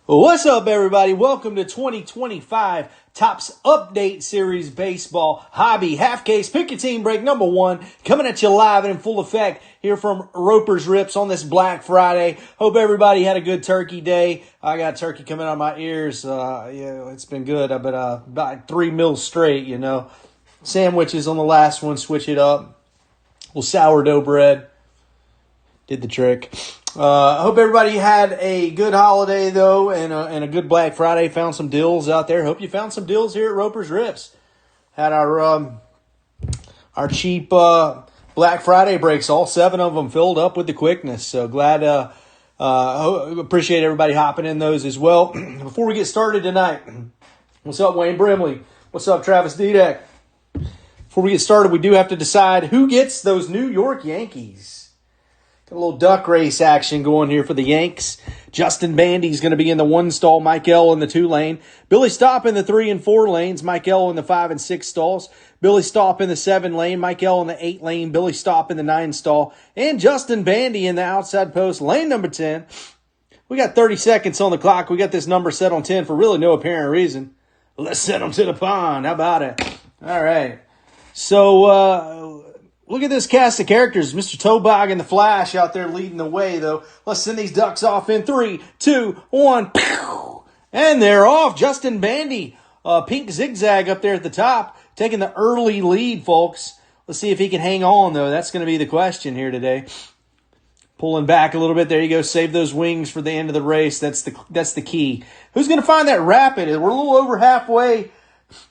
What's up, everybody? Welcome to 2025 Topps Update Series Baseball Hobby Half Case Pick Your Team Break number 1. Coming at you live and in full effect here from Roper's Rips on this Black Friday. Hope everybody had a good turkey day. I got turkey coming out of my ears. It's been good. I've been about 3 meals straight, Sandwiches on the last one, switch it up. A little sourdough bread. Did the trick. I hope everybody had a good holiday, though, and a good Black Friday. Found some deals out there. Hope you found some deals here at Roper's Rips. Had our cheap Black Friday breaks, all 7 of them filled up with the quickness. So glad, appreciate everybody hopping in those as well. Before we get started tonight, what's up, Wayne Brimley? What's up, Travis Dudek? Before we get started, we do have to decide who gets those New York Yankees. Got a little duck race action going here for the Yanks. Justin Bandy's going to be in the 1 stall. Mike L in the 2 lane. Billy Stopp in the 3 and 4 lanes. Mike L in the 5 and 6 stalls. Billy Stopp in the 7 lane. Mike L in the 8 lane. Billy Stopp in the 9 stall. And Justin Bandy in the outside post, lane number 10. We got 30 seconds on the clock. We got this number set on 10 for really no apparent reason. Let's send them to the pond. How about it? All right. So, look at this cast of characters. Mr. Tobog and the Flash out there leading the way, though. Let's send these ducks off in 3, 2, 1. Pew! And they're off. Justin Bandy, pink zigzag up there at the top, taking the early lead, folks. Let's see if he can hang on, though. That's going to be the question here today. Pulling back a little bit. There you go. Save those wings for the end of the race. That's the key. Who's going to find that rapid? We're a little over halfway.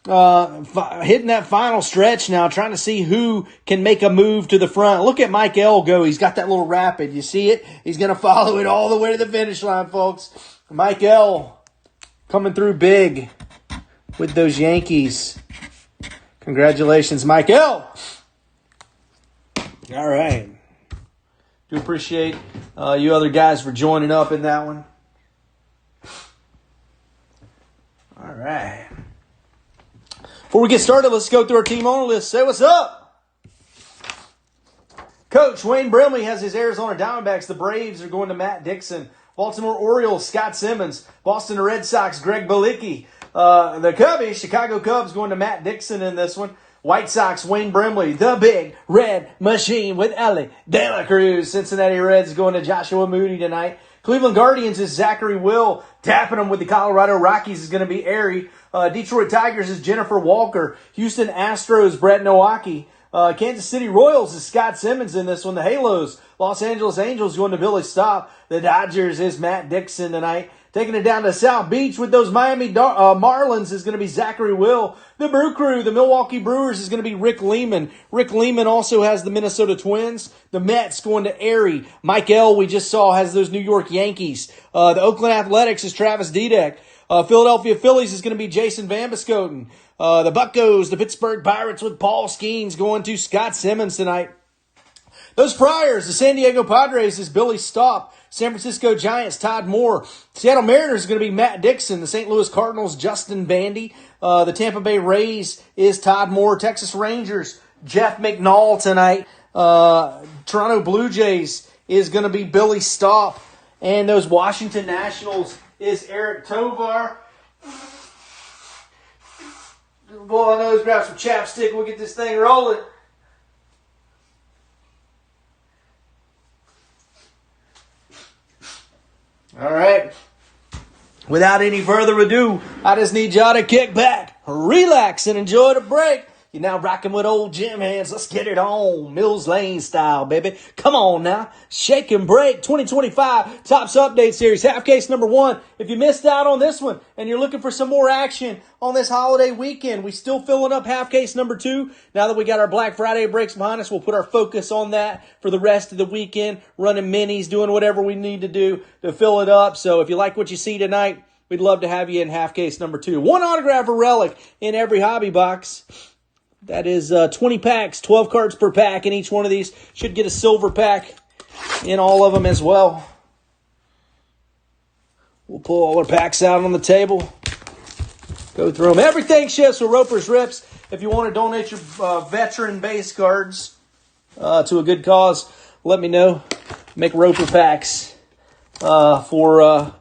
Hitting that final stretch now, trying to see who can make a move to the front. Look at Mike L go. He's got that little rapid. You see it? He's going to follow it all the way to the finish line, folks. Mike L coming through big with those Yankees. Congratulations, Mike L. All right. Do appreciate you other guys for joining up in that one. All right. Before we get started, let's go through our team owner list. Say what's up. Coach Wayne Brimley has his Arizona Diamondbacks. The Braves are going to Matt Dixon. Baltimore Orioles, Scott Simmons. Boston Red Sox, Greg Bilicki. The Cubbies, Chicago Cubs, going to Matt Dixon in this one. White Sox, Wayne Brimley. The Big Red Machine with Ellie De La Cruz. Cincinnati Reds going to Joshua Moody tonight. Cleveland Guardians is Zachary Will. Tapping them with the Colorado Rockies is going to be Airy. Detroit Tigers is Jennifer Walker. Houston Astros, Brett Nowaki. Kansas City Royals is Scott Simmons in this one. The Halos, Los Angeles Angels going to Billy Stopp. The Dodgers is Matt Dixon tonight. Taking it down to South Beach with those Miami Marlins is going to be Zachary Will. The Brew Crew, the Milwaukee Brewers, is going to be Rick Lehman. Rick Lehman also has the Minnesota Twins. The Mets going to Airy. Mike L, we just saw, has those New York Yankees. The Oakland Athletics is Travis Dudek. Philadelphia Phillies is going to be Jason Van Buskoten. The Buccos, the Pittsburgh Pirates with Paul Skeens going to Scott Simmons tonight. Those Friars, the San Diego Padres is Billy Stopp. San Francisco Giants, Todd Moore. Seattle Mariners is going to be Matt Dixon. The St. Louis Cardinals, Justin Bandy. The Tampa Bay Rays is Todd Moore. Texas Rangers, Jeff McNall tonight. Toronto Blue Jays is going to be Billy Stopp. And those Washington Nationals is Eric Tovar. Blow our nose, grab some chapstick. We'll get this thing rolling. All right. Without any further ado, I just need y'all to kick back, relax, and enjoy the break. You're now rocking with old Jim Hands. Let's get it on. Mills Lane style, baby. Come on now. Shake and break. 2025 Topps Update Series. Half case number 1. If you missed out on this one and you're looking for some more action on this holiday weekend, we still filling up half case number 2. Now that we got our Black Friday breaks behind us, we'll put our focus on that for the rest of the weekend. Running minis, doing whatever we need to do to fill it up. So if you like what you see tonight, we'd love to have you in half case number 2. 1 autograph or relic in every hobby box. That is 20 packs, 12 cards per pack in each one of these. Should get a silver pack in all of them as well. We'll pull all our packs out on the table. Go through them. Everything ships with Roper's Rips. If you want to donate your veteran base cards to a good cause, let me know. Make Roper packs for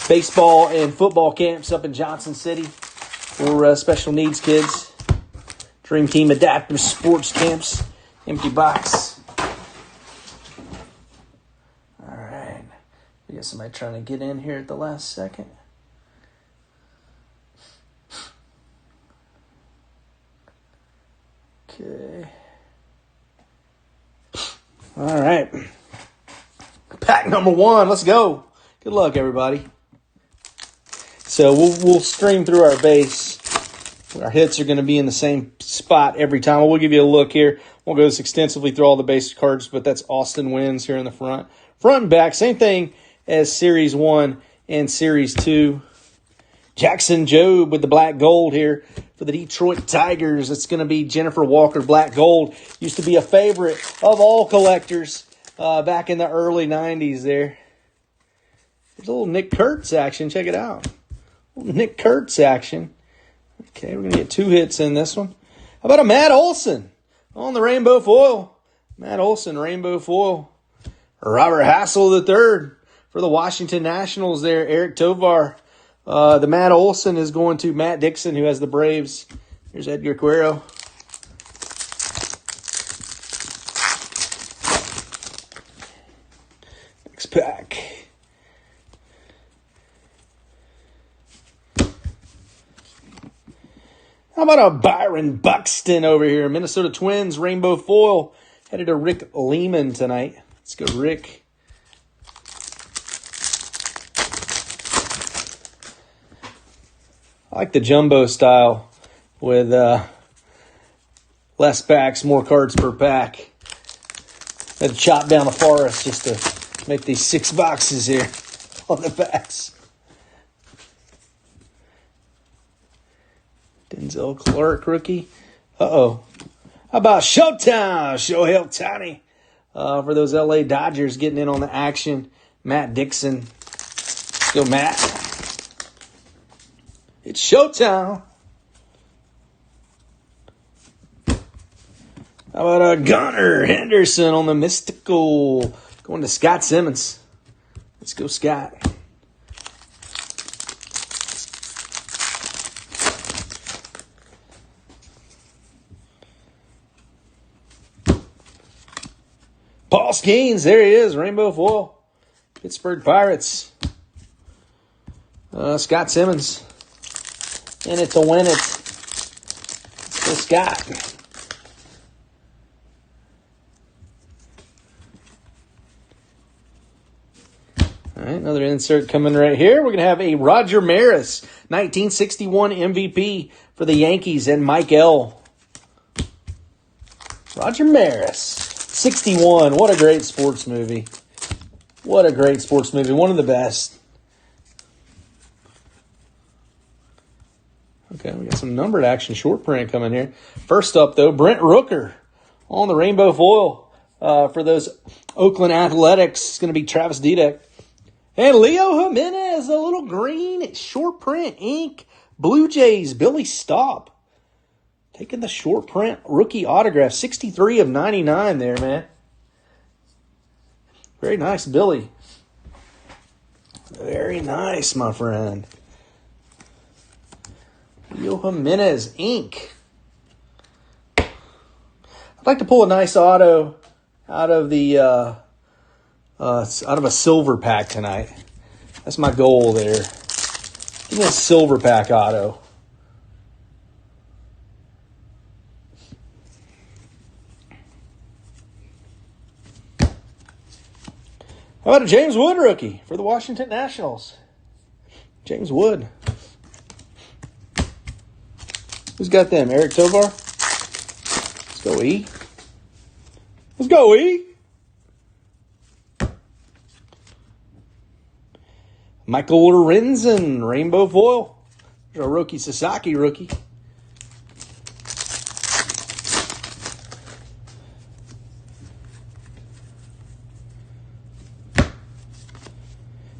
baseball and football camps up in Johnson City for special needs kids. Dream Team Adaptive Sports Camps. Empty box. All right. We got somebody trying to get in here at the last second. Okay. All right. Pack number 1. Let's go. Good luck, everybody. So we'll stream through our base. Our hits are going to be in the same spot every time. We'll give you a look here. Won't go this extensively through all the base cards, but that's Austin Wins here in the front. Front and back, same thing as Series 1 and Series 2. Jackson Jobe with the black gold here for the Detroit Tigers. It's going to be Jennifer Walker black gold. Used to be a favorite of all collectors back in the early 90s there. There's a little Nick Kurtz action. Check it out. Nick Kurtz action. Okay, we're going to get 2 hits in this one. How about a Matt Olson on the rainbow foil? Matt Olson, rainbow foil. Robert Hassel III for the Washington Nationals there. Eric Tovar. The Matt Olson is going to Matt Dixon, who has the Braves. Here's Edgar Cuero. Next pack. How about a Byron Buxton over here? Minnesota Twins, rainbow foil. Headed to Rick Lehman tonight. Let's go, Rick. I like the jumbo style with less packs, more cards per pack. Had to chop down the forest just to make these 6 boxes here on the packs. Denzel Clark, rookie. Uh-oh. How about Showtime? Shohei Ohtani for those LA Dodgers getting in on the action. Matt Dixon. Let's go, Matt. It's showtime. How about a Gunnar Henderson on the Mystical? Going to Scott Simmons. Let's go, Scott. Paul Skeens, there he is, rainbow foil. Pittsburgh Pirates. Scott Simmons. In it to win it. Let's go, Scott. All right, another insert coming right here. We're going to have a Roger Maris, 1961 MVP for the Yankees, and Mike L. Roger Maris, 61. What a great sports movie. What a great sports movie. One of the best. Okay, we got some numbered action short print coming here. First up, though, Brent Rooker on the rainbow foil for those Oakland Athletics. It's going to be Travis Dudek. And Leo Jimenez, a little green. It's short print ink. Blue Jays, Billy Staub. Taking the short print rookie autograph. 63 of 99 there, man. Very nice, Billy. Very nice, my friend. Leo Jimenez, ink. I'd like to pull a nice auto out of the out of a silver pack tonight. That's my goal there. Give me a silver pack auto. How about a James Wood rookie for the Washington Nationals? James Wood. Who's got them? Eric Tovar? Let's go, E. Let's go, E. Michael Lorenzen, rainbow foil. There's a Roki Sasaki rookie.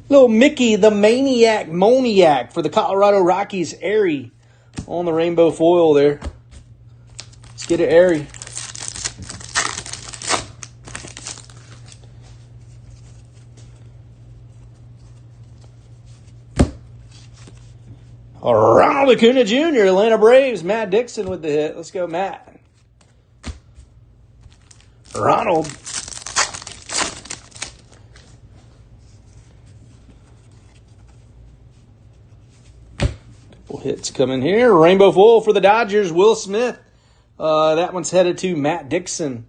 Little Mickey, the Moniac for the Colorado Rockies, Airy. On the rainbow foil there. Let's get it airy. Ronald Acuna Jr., Atlanta Braves, Matt Dixon with the hit. Let's go, Matt. Ronald. Couple hits coming here. Rainbow foil for the Dodgers, Will Smith. That one's headed to Matt Dixon.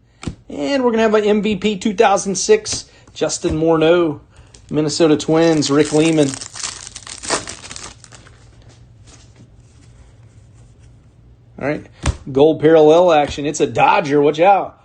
And we're going to have an MVP 2006, Justin Morneau, Minnesota Twins, Rick Lehman. All right, gold parallel action. It's a Dodger. Watch out.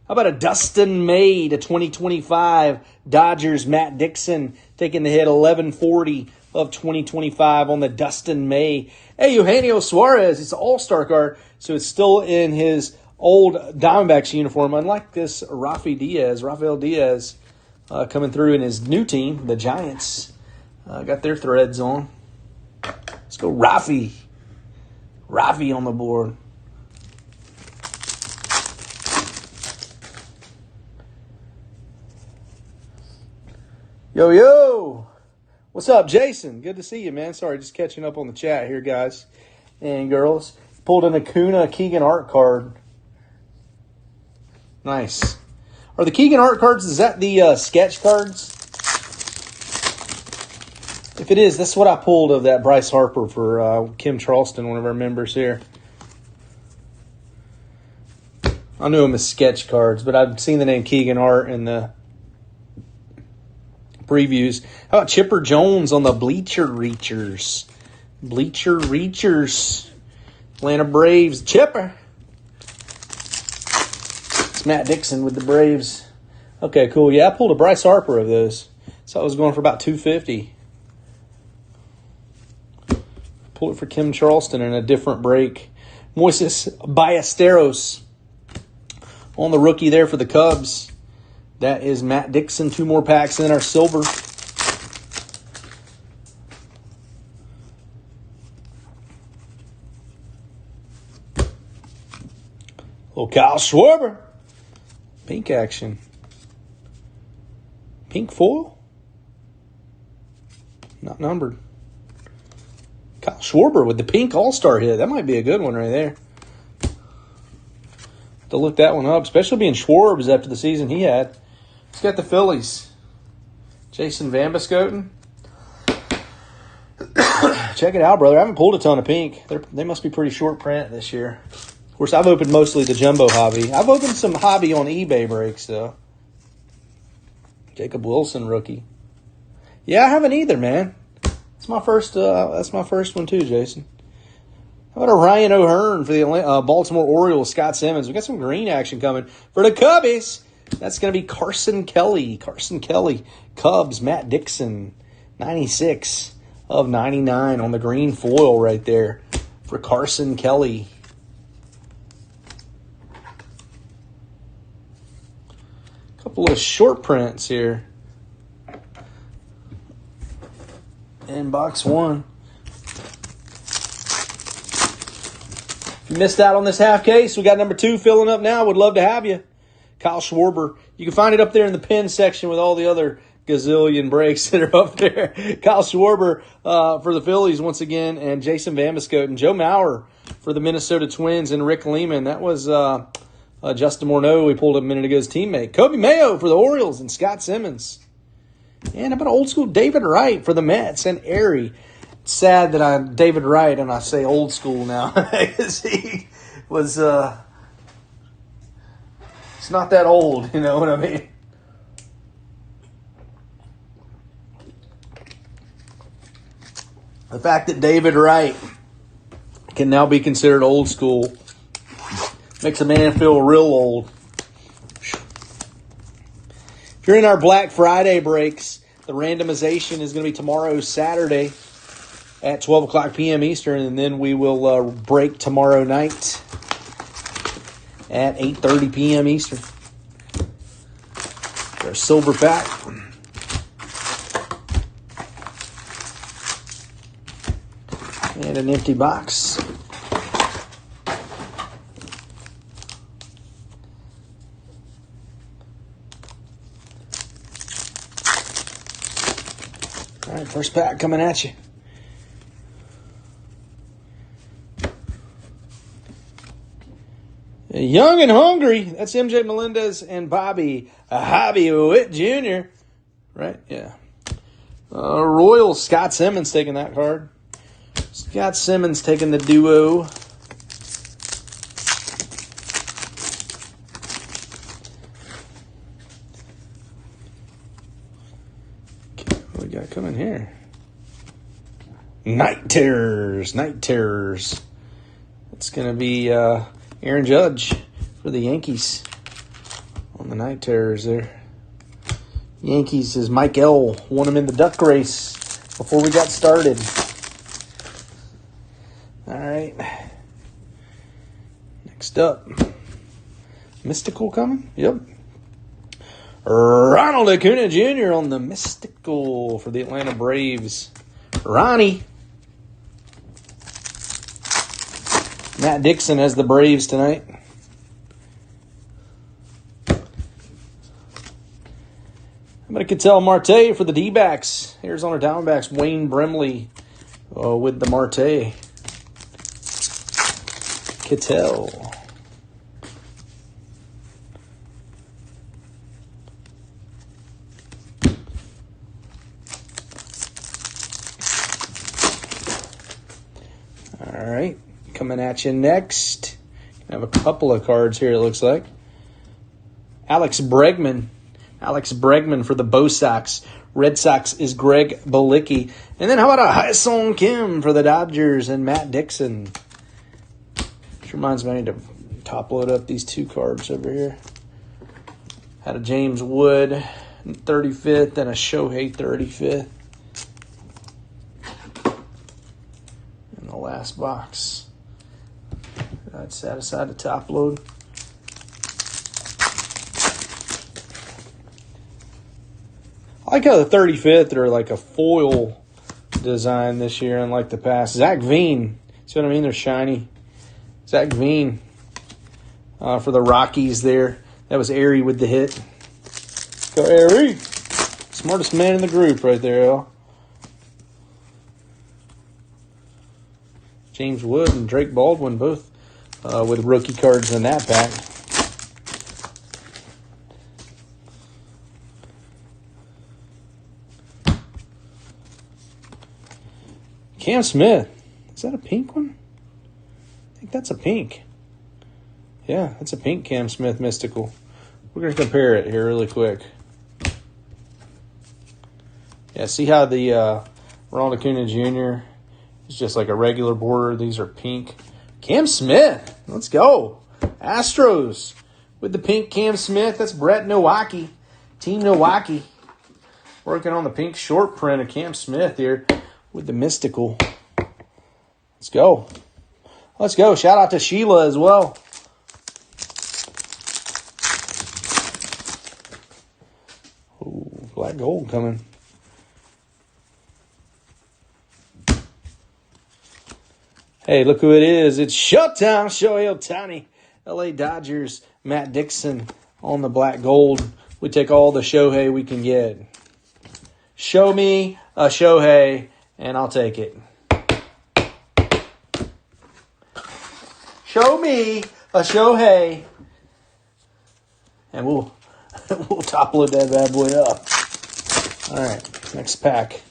How about a Dustin May to 2025 Dodgers, Matt Dixon taking the hit 1140 of 2025 on the Dustin May. Hey, Eugenio Suarez. It's an all-star card, so it's still in his old Diamondbacks uniform. Unlike this Rafael Diaz coming through in his new team, the Giants. Got their threads on. Let's go Rafi. Rafi on the board. Yo. What's up, Jason? Good to see you, man. Sorry, just catching up on the chat here, guys and girls. Pulled an Acuna Keegan Art card. Nice. Are the Keegan Art cards, is that the sketch cards? If it is, that's what I pulled of that Bryce Harper for Kim Charleston, one of our members here. I knew them as sketch cards, but I've seen the name Keegan Art in the previews. How about Chipper Jones on the Bleacher Reachers? Bleacher Reachers. Atlanta Braves. Chipper. It's Matt Dixon with the Braves. Okay, cool. Yeah, I pulled a Bryce Harper of those. So I was going for about $250. Pulled it for Kim Charleston in a different break. Moises Ballesteros on the rookie there for the Cubs. That is Matt Dixon. 2 more packs in our silver. Little Kyle Schwarber. Pink action. Pink foil? Not numbered. Kyle Schwarber with the pink all-star hit. That might be a good one right there. To look that one up, especially being Schwarbs after the season he had. He's got the Phillies. Jason Vambascoten. Check it out, brother. I haven't pulled a ton of pink. They must be pretty short print this year. Of course, I've opened mostly the jumbo hobby. I've opened some hobby on eBay breaks, though. Jacob Wilson, rookie. Yeah, I haven't either, man. That's my first one, too, Jason. How about a Ryan O'Hearn for the Baltimore Orioles, Scott Simmons? We got some green action coming for the Cubbies. That's going to be Carson Kelly. Carson Kelly, Cubs, Matt Dixon, 96 of 99 on the green foil right there for Carson Kelly. Couple of short prints here. In box 1. If you missed out on this half case, we got number 2 filling up now. Would love to have you. Kyle Schwarber. You can find it up there in the pin section with all the other gazillion breaks that are up there. Kyle Schwarber for the Phillies once again, and Jason Vambascoten. Joe Mauer for the Minnesota Twins, and Rick Lehman. That was Justin Morneau. We pulled a minute ago, his teammate. Kobe Mayo for the Orioles, and Scott Simmons. And how about old school David Wright for the Mets, and Airy. It's sad that I'm David Wright and I say old school now because he was it's not that old, you know what I mean? The fact that David Wright can now be considered old school makes a man feel real old. If you're in our Black Friday breaks, the randomization is going to be tomorrow, Saturday, at 12 o'clock p.m. Eastern, and then we will break tomorrow night at 8:30 p.m. Eastern. Our silver pack. And an empty box. All right, first pack coming at you. Young and hungry. That's MJ Melendez and Bobby Witt Jr. Right? Yeah. Royals, Scott Simmons taking that card. Scott Simmons taking the duo. Okay, what we got coming here? Night Terrors. It's going to be Aaron Judge for the Yankees on the Night Terrors there. Yankees is Mike L. Won him in the duck race before we got started. All right. Next up. Mystical coming? Yep. Ronald Acuna Jr. on the Mystical for the Atlanta Braves. Ronnie. Matt Dixon has the Braves tonight. I'm going to Ketel Marte for the D-backs. Arizona Diamondbacks, Wayne Brimley with the Marte. Ketel. All right, coming at you next. I have a couple of cards here, it looks like. Alex Bregman for the Bo Sox. Red Sox is Greg Balicki. And then how about a Hyesung Kim for the Dodgers and Matt Dixon. Which reminds me, I need to top load up these two cards over here. Had a James Wood 35th and a Shohei 35th. In the last box. I'd set aside to top load. I like how the 35th are like a foil design this year, unlike the past. Zach Veen. See what I mean? They're shiny. Zach Veen for the Rockies there. That was Airy with the hit. Go Airy. Smartest man in the group right there, Al. James Wood and Drake Baldwin both with rookie cards in that pack. Cam Smith. Is that a pink one? I think that's a pink. Yeah, that's a pink Cam Smith Mystical. We're going to compare it here really quick. Yeah, see how the Ronald Acuna Jr. is just like a regular border. These are pink. Cam Smith. Let's go. Astros with the pink Cam Smith. That's Brett Nowaki. Team Nowaki. Working on the pink short print of Cam Smith here with the Mystical. Let's go. Let's go. Shout out to Sheila as well. Ooh, black gold coming. Hey, look who it is. It's Showtime. Shohei Ohtani. LA Dodgers. Matt Dixon on the black gold. We take all the Shohei we can get. Show me a Shohei, and I'll take it. Show me a Shohei, and we'll top load that bad boy up. All right, next pack.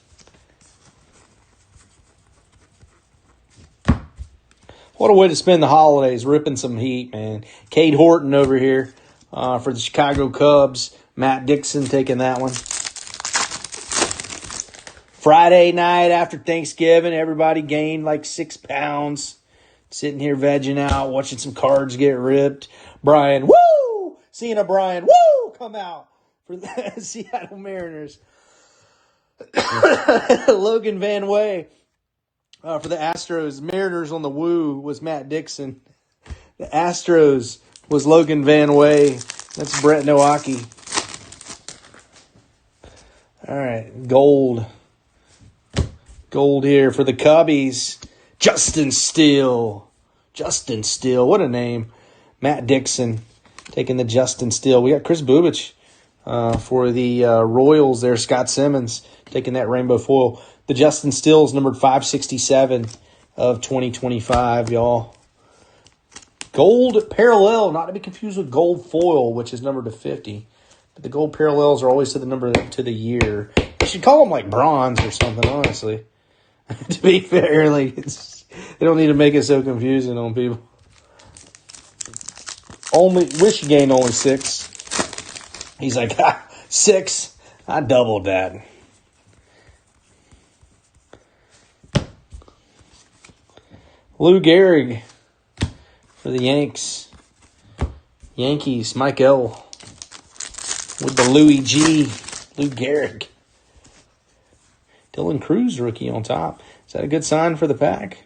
What a way to spend the holidays, ripping some heat, man. Cade Horton over here for the Chicago Cubs. Matt Dixon taking that one. Friday night after Thanksgiving, everybody gained like 6 pounds. Sitting here vegging out, watching some cards get ripped. Brian, woo! Seeing a Brian, woo! Come out for the Seattle Mariners. Logan Van Way for the Astros. Mariners on the woo was Matt Dixon. The Astros was Logan Van Way. That's Brett Nowaki. All right, gold. Gold here for the Cubbies. Justin Steele. What a name. Matt Dixon taking the Justin Steele. We got Chris Bubich for the Royals there. Scott Simmons taking that rainbow foil. The Justin Steele's numbered 567 of 2025, y'all. Gold parallel, not to be confused with gold foil, which is numbered to 50. But the gold parallels are always to the number to the year. You should call them like bronze or something, honestly. To be fair, like they don't need to make it so confusing on people. Wish you gained only 6. He's like, 6? I doubled that. Lou Gehrig for the Yankees, Mike L. with the Louis G. Lou Gehrig. Dylan Cruz rookie on top. Is that a good sign for the pack?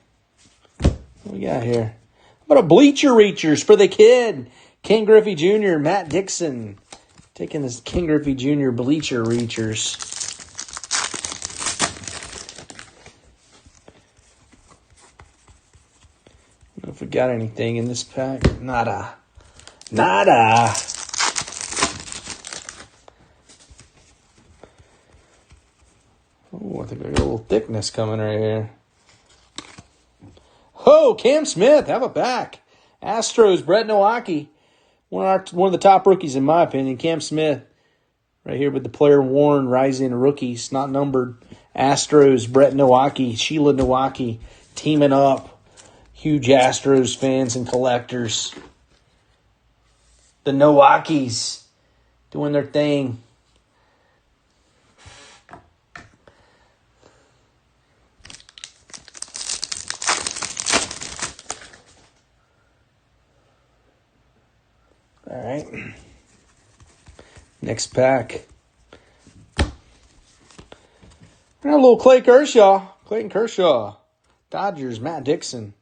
What we got here? How about a Bleacher Reachers for the kid? Ken Griffey Jr., Matt Dixon. Taking this Ken Griffey Jr. Bleacher Reachers. I don't know if we got anything in this pack. Nada. Oh, I think we got a little thickness coming right here. Oh, Cam Smith, have a back. Astros, Brett Nowacki. One of the top rookies, in my opinion. Cam Smith, right here with the player worn Rising Rookies, not numbered. Astros, Brett Nowacki, Sheila Nowacki, teaming up. Huge Astros fans and collectors. The Nowackis doing their thing. All right. Next pack. We got a little Clayton Kershaw. Dodgers, Matt Dixon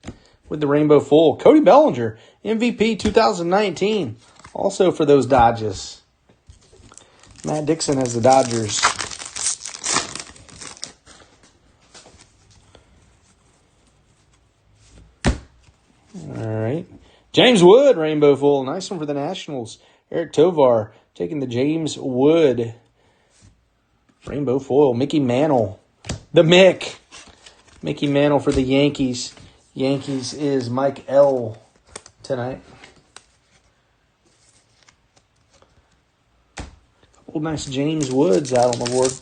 with the rainbow full. Cody Bellinger, MVP 2019. Also for those Dodgers. Matt Dixon has the Dodgers. All right. James Wood, rainbow full. Nice one for the Nationals. Eric Tovar taking the James Wood rainbow foil. Mickey Mantle. The Mick. Mickey Mantle for the Yankees. Yankees is Mike L. tonight. Couple nice James Woods out on the board.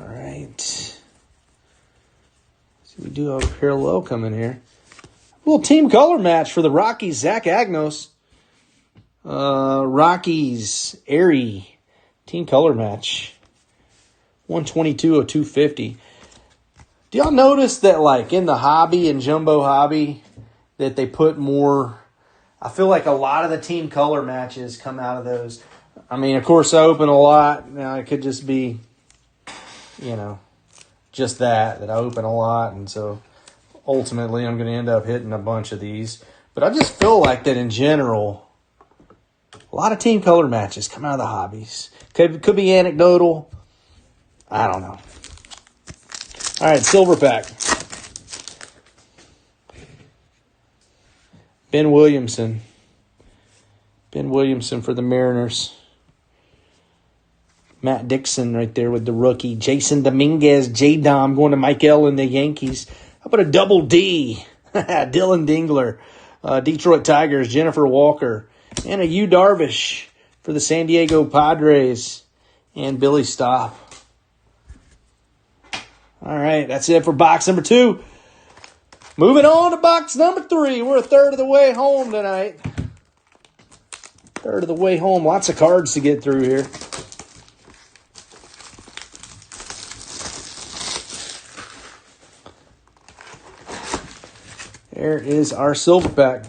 All right. We do have a parallel coming here. A little team color match for the Rockies. Zach Agnos. Rockies, Airy. Team color match. 122 of 250. Do y'all notice that, like, in the hobby and jumbo hobby, that they put more? I feel like a lot of the team color matches come out of those. I mean, of course, I open a lot. Now, it could just be, just that I open a lot, and so ultimately I'm going to end up hitting a bunch of these. But I just feel like that in general, a lot of team color matches come out of the hobbies. Could be anecdotal. I don't know. All right, silver pack. Ben Williamson. Ben Williamson for the Mariners. Matt Dixon right there with the rookie. Jason Dominguez, J-Dom going to Mike L. and the Yankees. How about a double D? Dylan Dingler. Detroit Tigers, Jennifer Walker. And a Yu Darvish for the San Diego Padres. And Billy Stopp. All right, that's it for box number 2. Moving on to box number 3. We're a third of the way home tonight. Third of the way home. Lots of cards to get through here. There is our silver pack.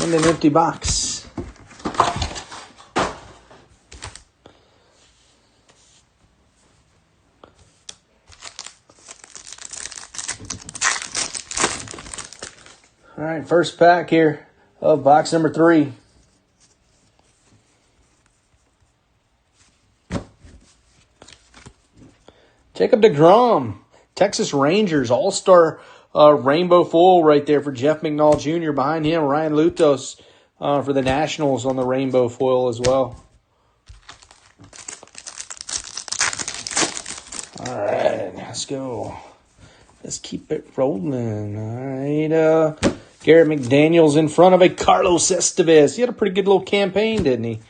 And an empty box. All right, first pack here of box number 3. Jacob deGrom, Texas Rangers, All-Star rainbow full right there for Jeff McNall Jr. Behind him, Ryan Lutos for the Nationals on the rainbow foil as well. let's go. Let's keep it rolling. All right. Garrett McDaniels in front of a Carlos Estevez. He had a pretty good little campaign, didn't he?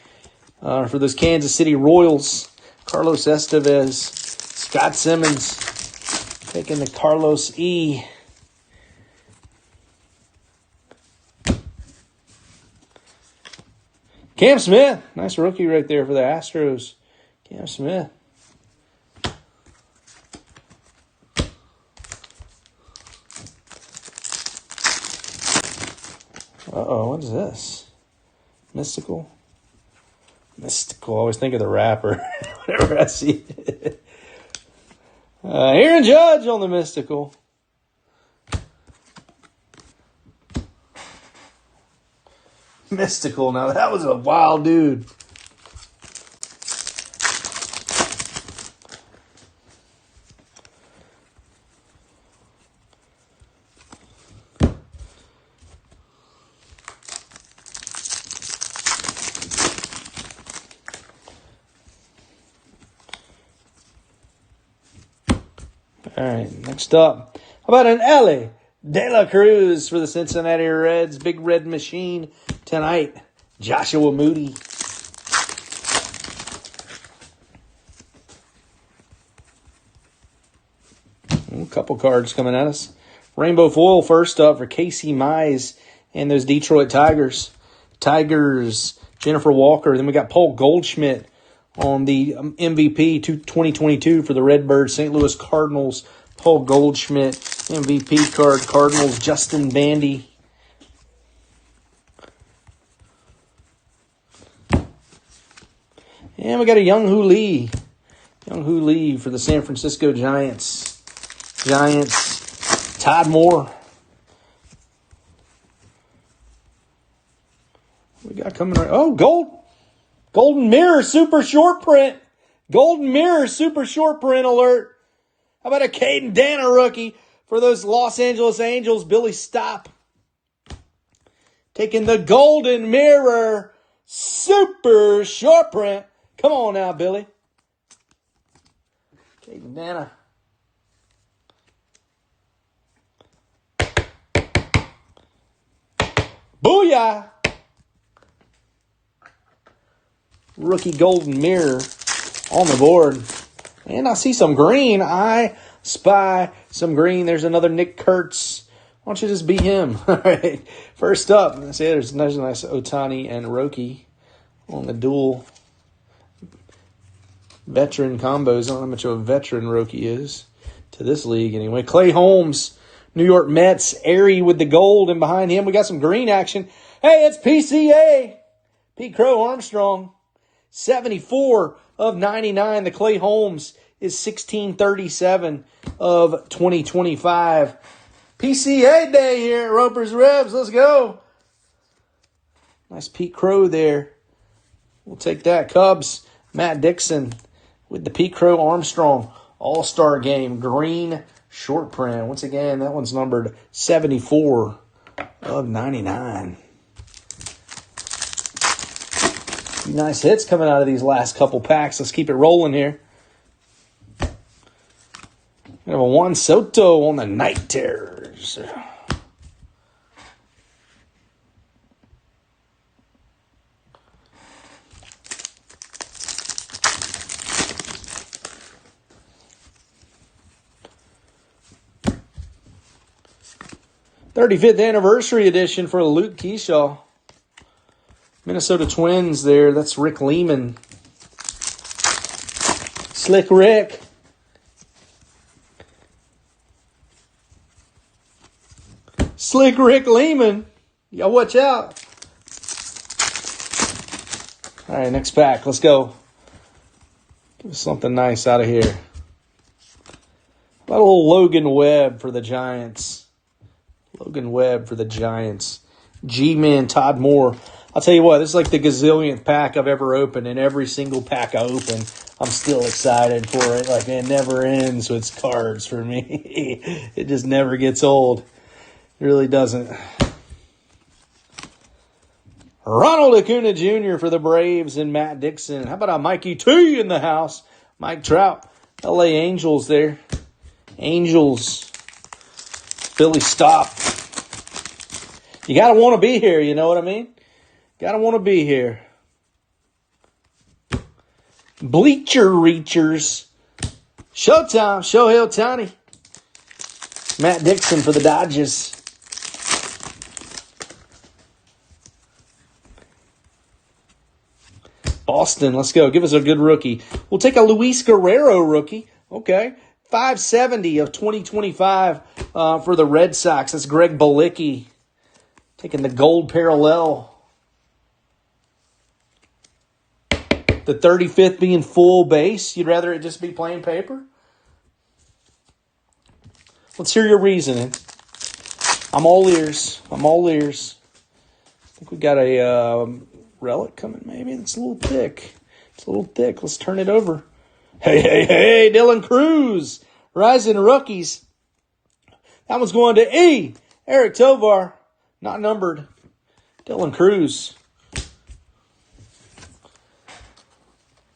For those Kansas City Royals. Carlos Estevez. Scott Simmons taking the Carlos E. Cam Smith. Nice rookie right there for the Astros. Cam Smith. Uh-oh, what is this? Mystical? Mystical. I always think of the rapper whenever I see it. Aaron Judge on the Mystical. Mystical. Now, that was a wild dude. All right, next up. How about an Ellie De La Cruz for the Cincinnati Reds? Big Red Machine tonight. Joshua Moody. A couple cards coming at us. Rainbow foil first up for Casey Mize and those Detroit Tigers. Jennifer Walker. Then we got Paul Goldschmidt on the MVP 2022 for the Redbirds, St. Louis Cardinals. Paul Goldschmidt, MVP card, Cardinals, Justin Bandy. And we got a Young Hoo Lee. Young Hoo Lee for the San Francisco Giants. Todd Moore. We got coming right. Oh, Golden Mirror Super Short Print. Golden Mirror Super Short Print alert. How about a Caden Dana rookie for those Los Angeles Angels? Billy Stopp. Taking the Golden Mirror Super Short Print. Come on now, Billy. Caden Dana. Booyah! Rookie Golden Mirror on the board. And I see some green. I spy some green. There's another Nick Kurtz. Why don't you just be him? All right. First up, let's see, there's nice Otani and Roki on the dual veteran combos. I don't know how much of a veteran Roki is to this league anyway. Clay Holmes, New York Mets, Airy with the gold. And behind him, we got some green action. Hey, it's PCA. Pete Crow Armstrong. 74 of 99. The Clay Holmes is 1637 of 2025. PCA day here at Roper's Revs. Let's go. Nice Pete Crow there. We'll take that. Cubs, Matt Dixon with the Pete Crow Armstrong All-Star Game. Green short print. Once again, that one's numbered 74 of 99. Nice hits coming out of these last couple packs. Let's keep it rolling here. We have a Juan Soto on the Night Terrors. '35th anniversary edition for Luke Keyshaw. Minnesota Twins there. That's Rick Lehman. Slick Rick. Slick Rick Lehman. Y'all watch out. All right, next pack. Let's go. Give us something nice out of here. About a little Logan Webb for the Giants. Logan Webb for the Giants. G-Man Todd Moore. I'll tell you what, this is like the gazillionth pack I've ever opened, and every single pack I open, I'm still excited for it. Like, it never ends with cards for me. It just never gets old. It really doesn't. Ronald Acuna Jr. for the Braves and Matt Dixon. How about a Mikey T in the house? Mike Trout, LA Angels there. Angels. Philly stop. You got to want to be here, you know what I mean? Got to want to be here. Bleacher Reachers. Showtime. Shohei Ohtani. Matt Dixon for the Dodgers. Boston, let's go. Give us a good rookie. We'll take a Luis Guerrero rookie. Okay. 570 of 2025 for the Red Sox. That's Greg Balicki taking the gold parallel. The 35th being full base. You'd rather it just be plain paper? Let's hear your reasoning. I'm all ears. I'm all ears. I think we got a relic coming maybe. It's a little thick. It's a little thick. Let's turn it over. Hey, Dylan Cruz. Rising rookies. That one's going to E. Eric Tovar. Not numbered. Dylan Cruz.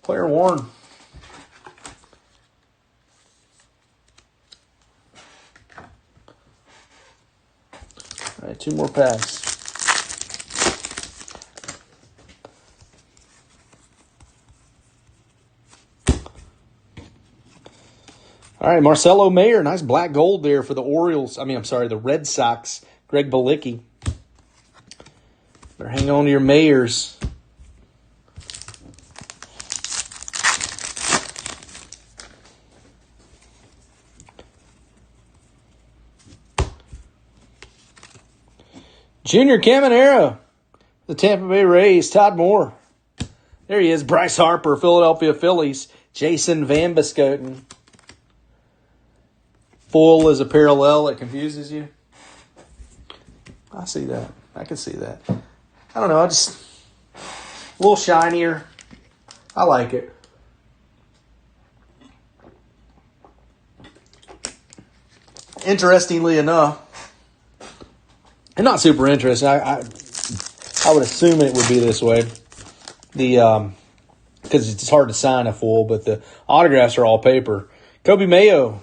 Player worn. All right, 2 more packs. All right, Marcelo Mayer, nice black gold there for the Orioles. The Red Sox. Greg Balicki. Better hang on to your Mayers. Junior Caminero, the Tampa Bay Rays. Todd Moore. There he is. Bryce Harper, Philadelphia Phillies. Jason Van Buskoten. Full is a parallel that confuses you. I see that. I can see that. I don't know. Just a little shinier. I like it. Interestingly enough, and not super interesting. I would assume it would be this way. Because it's hard to sign a full, but the autographs are all paper. Kobe Mayo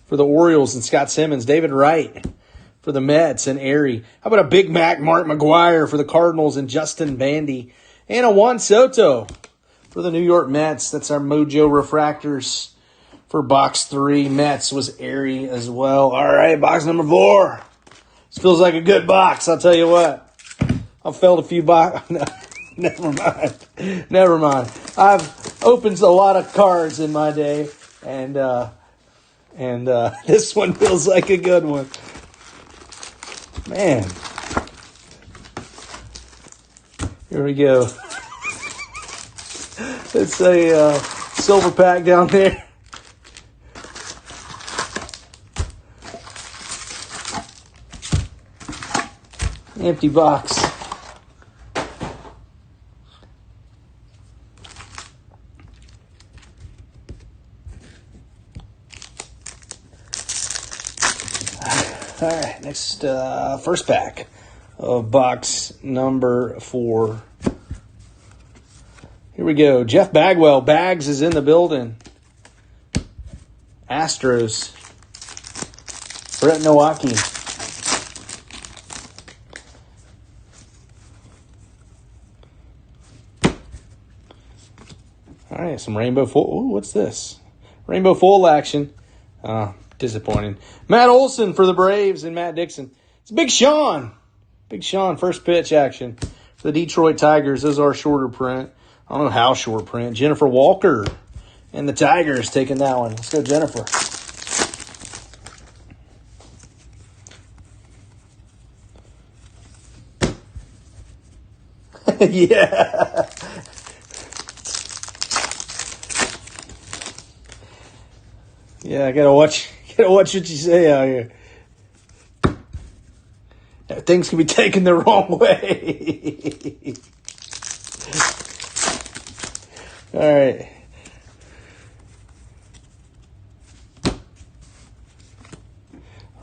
for the Orioles and Scott Simmons. David Wright for the Mets and Airy. How about a Big Mac Mark McGuire for the Cardinals and Justin Bandy. And a Juan Soto for the New York Mets. That's our Mojo Refractors for box 3. Mets was Airy as well. All right, box number 4. This feels like a good box, I'll tell you what. I've felt a few boxes. Never mind. I've opened a lot of cards in my day, and this one feels like a good one. Man. Here we go. It's a silver pack down there. Empty box. All right, next first pack of box number 4. Here we go. Jeff Bagwell. Bags is in the building. Astros. Brett Nowacki. All right, some rainbow full. Ooh, what's this? Rainbow full action. Disappointing. Matt Olson for the Braves and Matt Dixon. It's Big Sean. Big Sean, first pitch action for the Detroit Tigers. Those are shorter print. I don't know how short print. Jennifer Walker and the Tigers taking that one. Let's go, Jennifer. Yeah. Yeah, I gotta watch what you say out here. Things can be taken the wrong way. All right.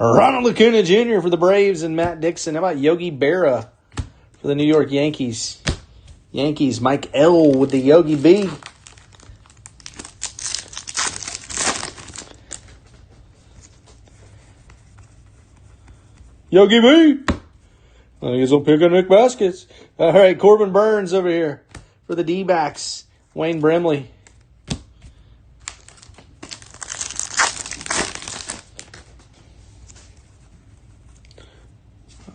Ronald Acuna Jr. for the Braves and Matt Dixon. How about Yogi Berra for the New York Yankees? Mike L. with the Yogi B. Yogi B. I guess I'll pick on Nick Baskets. All right, Corbin Burns over here for the D-backs. Wayne Brimley.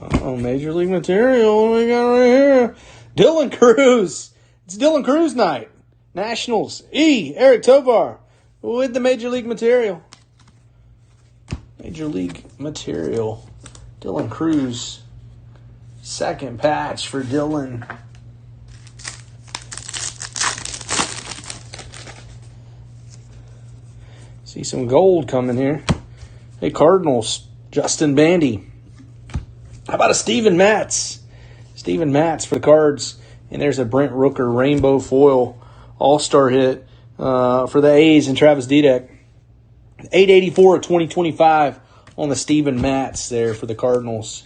Oh, Major League Material. What do we got right here? Dylan Cruz. It's Dylan Cruz night. Nationals. Eric Tovar with the Major League Material. Major League Material. Dylan Cruz. Second patch for Dylan. See some gold coming here. Hey, Cardinals. Justin Bandy. How about a Steven Matz? Steven Matz for the Cards. And there's a Brent Rooker rainbow foil all-star hit for the A's and Travis Dudek. 884 of 2025 on the Steven Matz there for the Cardinals.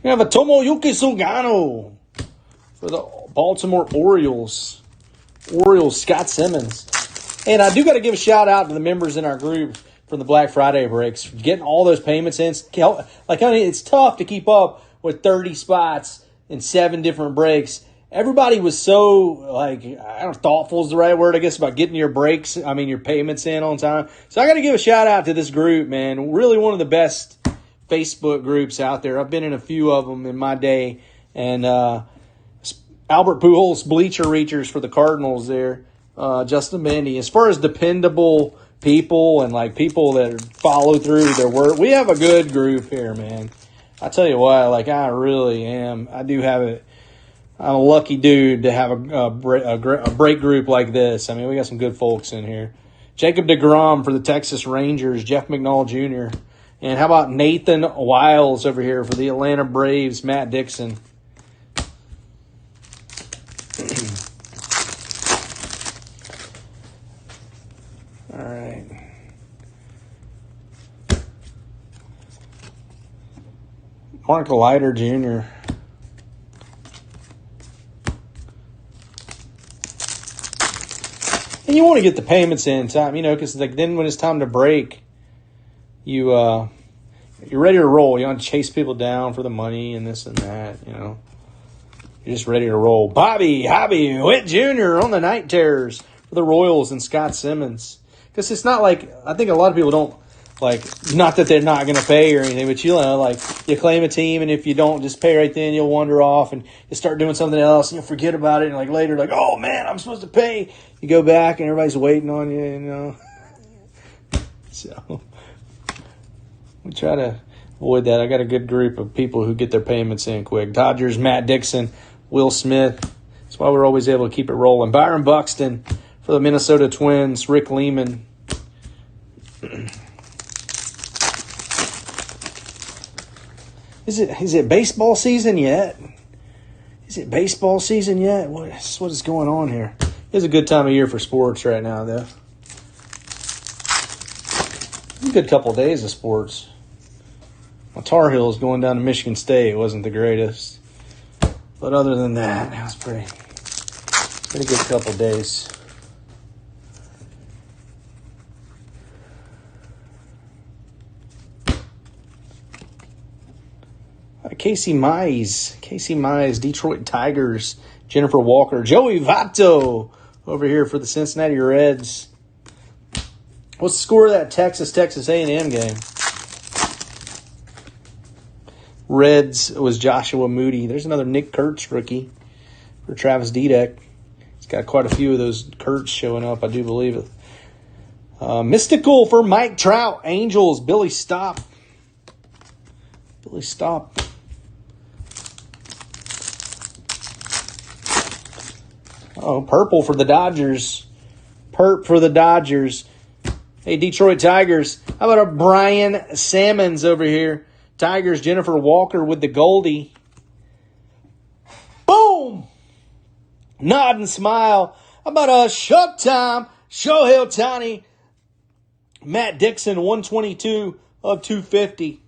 We have a Tomoyuki Sugano for the Baltimore Orioles. Scott Simmons. And I do got to give a shout out to the members in our group from the Black Friday breaks for getting all those payments in. Like, honey, it's tough to keep up with 30 spots and 7 different breaks. Everybody was so, like, I don't know, thoughtful is the right word, I guess, about getting your your payments in on time. So I got to give a shout out to this group, man. Really one of the best Facebook groups out there. I've been in a few of them in my day. And Albert Pujols, Bleacher Reachers for the Cardinals there. Justin Bandy. As far as dependable people and like people that follow through their work, we have a good group here, man. I tell you what, like I really am. I do have it. I'm a lucky dude to have a break group like this. I mean, we got some good folks in here. Jacob deGrom for the Texas Rangers. Jeff McNall Jr. And how about Nathan Wiles over here for the Atlanta Braves, Matt Dixon. All right. Mark Leiter Jr. And you want to get the payments in time, because like then when it's time to break, you're ready to roll. You don't have to chase people down for the money and this and that, You're just ready to roll. Bobby Witt Jr. on the night terrors for the Royals and Scott Simmons. Because it's not like, I think a lot of people don't, like, not that they're not going to pay or anything, but you claim a team, and if you don't just pay right then, you'll wander off and you start doing something else and you'll forget about it. And like later, like, oh man, I'm supposed to pay. You go back and everybody's waiting on you, So we try to avoid that. I got a good group of people who get their payments in quick. Dodgers, Matt Dixon, Will Smith. That's why we're always able to keep it rolling. Byron Buxton for the Minnesota Twins, Rick Lehman. Is it baseball season yet? What is going on here? It's a good time of year for sports right now, though. A good couple of days of sports. My Tar Heels going down to Michigan State wasn't the greatest. But other than that, it was pretty good couple of days. Casey Mize, Detroit Tigers, Jennifer Walker, Joey Votto over here for the Cincinnati Reds. What's the score of that Texas A&M game? Reds was Joshua Moody. There's another Nick Kurtz rookie for Travis Dudek. He's got quite a few of those Kurtz showing up, I do believe it. Mystical for Mike Trout, Angels, Billy Stopp. Oh, purple for the Dodgers. Perp for the Dodgers. Hey, Detroit Tigers. How about a Brian Salmons over here? Tigers, Jennifer Walker with the Goldie. Boom! Nod and smile. How about a Showtime, Shohei Ohtani, Matt Dixon, 122 of 250.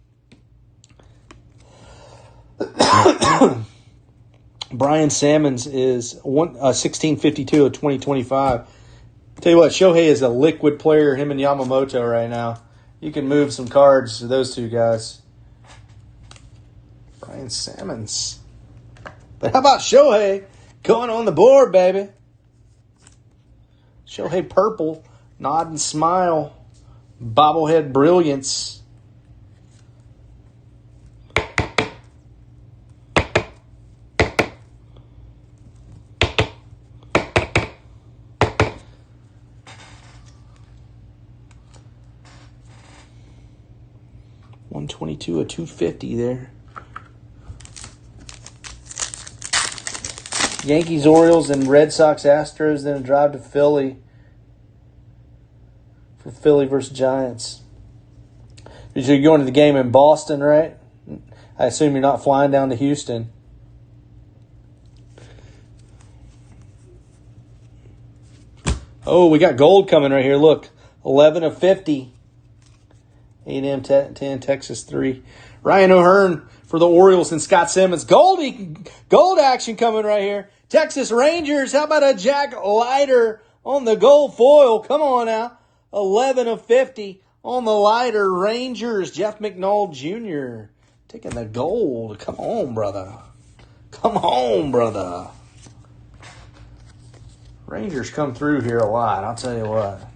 Brian Sammons is 1652 of 2025. Tell you what, Shohei is a liquid player, him and Yamamoto right now. You can move some cards to those two guys. Brian Sammons. But how about Shohei going on the board, baby? Shohei purple, nod and smile, bobblehead brilliance. $122 of $250 there. Yankees, Orioles, and Red Sox, Astros, then a drive to Philly for Philly versus Giants. You're going to the game in Boston, right? I assume you're not flying down to Houston. Oh, we got gold coming right here. Look, 11 of 50. 8M 10, Texas 3. Ryan O'Hearn for the Orioles and Scott Simmons. Gold action coming right here. Texas Rangers. How about a Jack Leiter on the gold foil? Come on now. 11 of 50 on the Leiter. Rangers. Jeff McNall Jr. taking the gold. Come on, brother. Come on, brother. Rangers come through here a lot, I'll tell you what.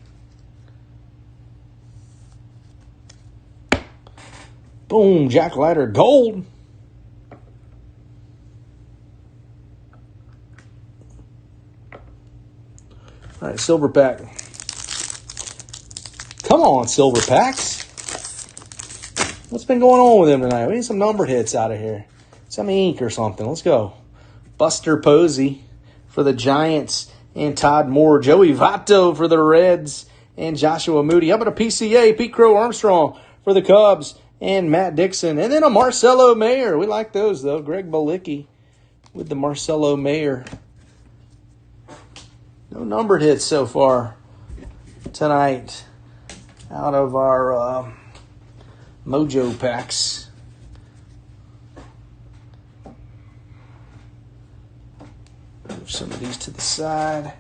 Boom, Jack Leiter, gold. All right, silver pack. Come on, silver packs. What's been going on with them tonight? We need some number hits out of here. Some ink or something. Let's go. Buster Posey for the Giants and Todd Moore. Joey Votto for the Reds and Joshua Moody. How about a PCA? Pete Crow Armstrong for the Cubs and Matt Dixon. And then a Marcelo Mayer. We like those, though. Greg Balicki with the Marcelo Mayer. No numbered hits so far tonight out of our Mojo packs. Move some of these to the side.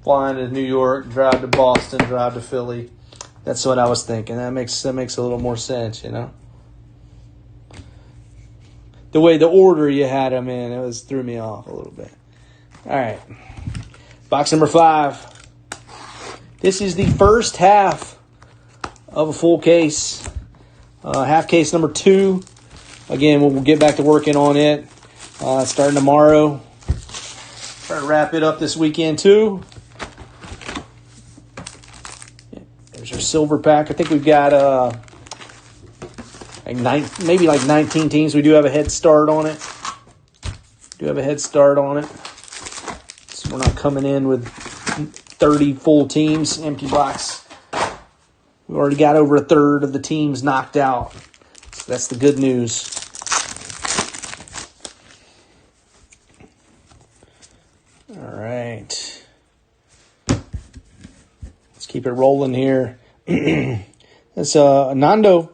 Flying to New York, drive to Boston, drive to Philly. That's what I was thinking. That makes a little more sense, you know. The way the order you had them in, threw me off a little bit. All right, box number 5. This is the first half of a full case. Half case number 2. Again, we'll get back to working on it starting tomorrow. Try to wrap it up this weekend too. There's our silver pack. I think we've got maybe 19 teams. We do have a head start on it. So we're not coming in with 30 full teams, empty box. We've already got over a third of the teams knocked out. So that's the good news. All right. Let's keep it rolling here. That's Nando.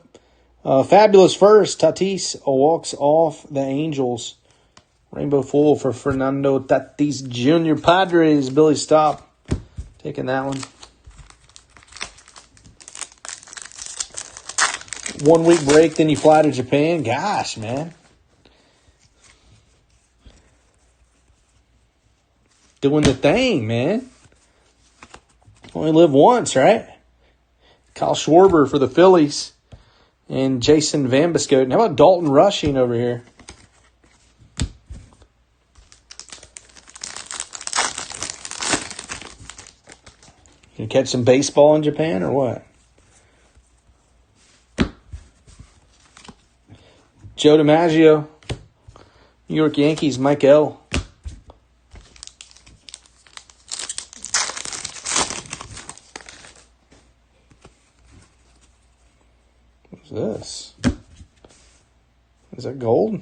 Fabulous first. Tatis walks off the Angels. Rainbow Full for Fernando Tatis Jr. Padres. Billy Stop taking that one. 1 week break, then you fly to Japan. Gosh, man. Doing the thing, man. Only live once, right? Kyle Schwarber for the Phillies. And Jason Van Buskoten. How about Dalton Rushing over here? You catch some baseball in Japan or what? Joe DiMaggio. New York Yankees, Mike L. What's this? Is that gold?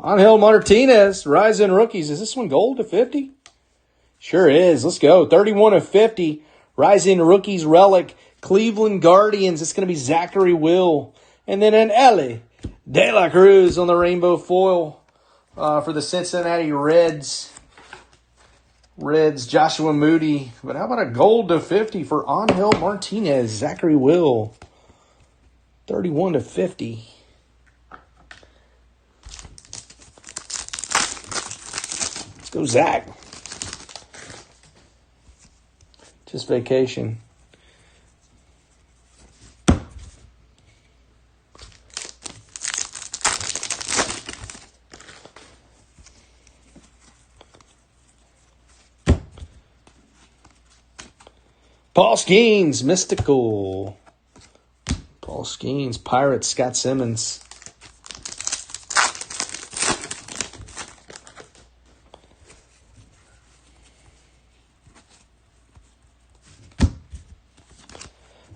Angel Martinez, Rising Rookies. Is this one gold to 50? Sure is. Let's go. 31 of 50. Rising Rookies relic. Cleveland Guardians. It's going to be Zachary Will. And then an Ellie De La Cruz on the rainbow foil for the Cincinnati Reds. Joshua Moody. But how about a gold to 50 for Angel Martinez, Zachary Will. 31 to 50. Let's go, Zach. Just vacation. Paul Skeens, Mystical. Paul Skeens, Pirates, Scott Simmons.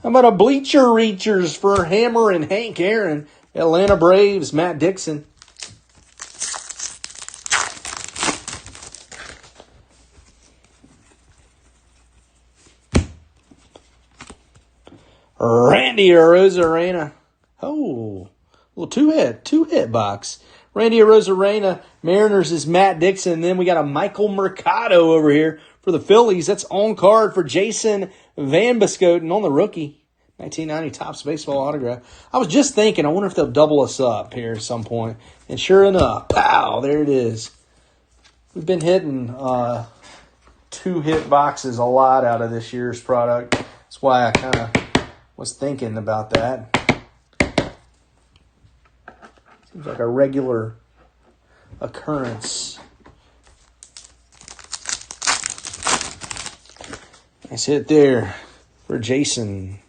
How about a Bleacher Reachers for Hammer and Hank Aaron? Atlanta Braves, Matt Dixon. Randy Arozarena. Oh, little two-hit box. Randy Arozarena, Mariners is Matt Dixon. Then we got a Michael Mercado over here for the Phillies. That's on card for Jason Van Biscoten on the rookie. 1990 Topps Baseball autograph. I was just thinking, I wonder if they'll double us up here at some point. And sure enough, pow, there it is. We've been hitting two-hit boxes a lot out of this year's product. That's why I kind of was thinking about that. Seems like a regular occurrence. Nice hit there for Jason.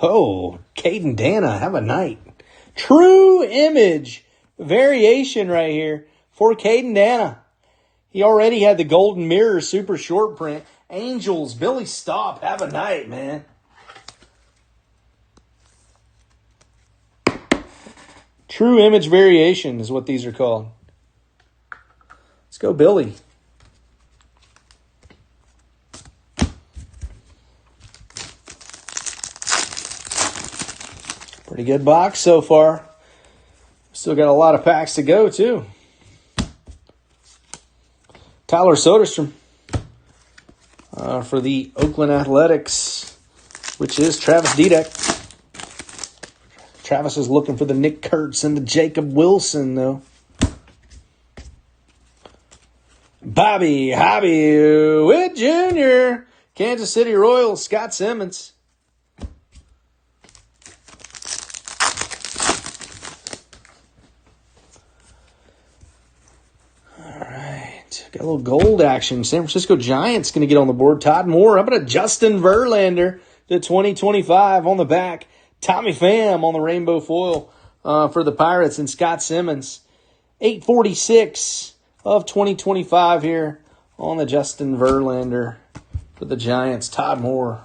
Oh, Caden Dana, have a night. True image variation right here for Caden Dana. He already had the Golden Mirror super short print. Angels, Billy Stop, have a night, man. True image variation is what these are called. Let's go, Billy. Pretty good box so far. Still got a lot of packs to go, too. Tyler Soderstrom for the Oakland Athletics, which is Travis Dudek. Travis is looking for the Nick Kurtz and the Jacob Wilson, though. Bobby Witt Jr., Kansas City Royals, Scott Simmons. Got a little gold action. San Francisco Giants going to get on the board. Todd Moore. How about a Justin Verlander to 2025 on the back? Tommy Pham on the rainbow foil for the Pirates and Scott Simmons. 846 of 2025 here on the Justin Verlander for the Giants. Todd Moore.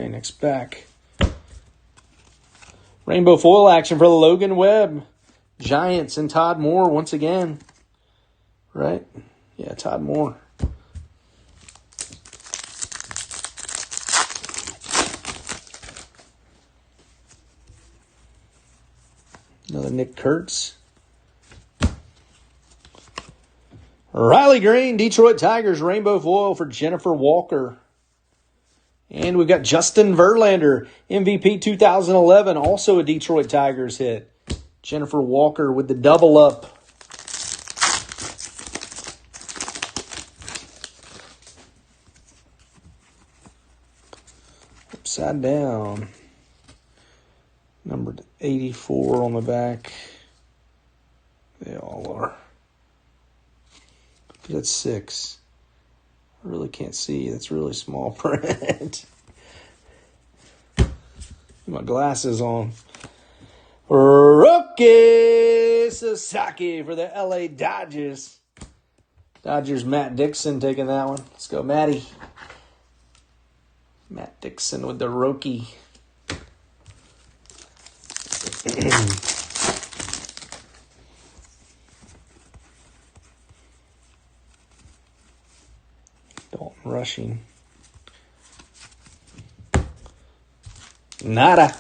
Next back. Rainbow foil action for the Logan Webb. Giants and Todd Moore once again. Right? Yeah, Todd Moore. Another Nick Kurtz. Riley Green, Detroit Tigers, rainbow foil for Jennifer Walker. And we've got Justin Verlander, MVP 2011, also a Detroit Tigers hit. Jennifer Walker with the double up. Upside down. Number 84 on the back. They all are. That's 6. I really can't see. That's really small print. My glasses on. Rookie Sasaki for the LA Dodgers. Dodgers, Matt Dixon taking that one. Let's go, Matty. Matt Dixon with the rookie. Dalton Rushing. Nada.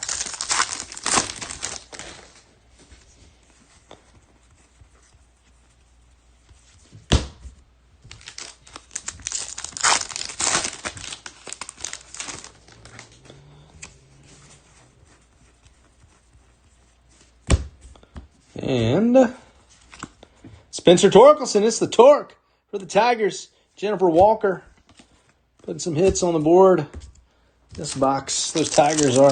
And Spencer Torkelson, it's the Torque for the Tigers. Jennifer Walker putting some hits on the board. This box, those Tigers are.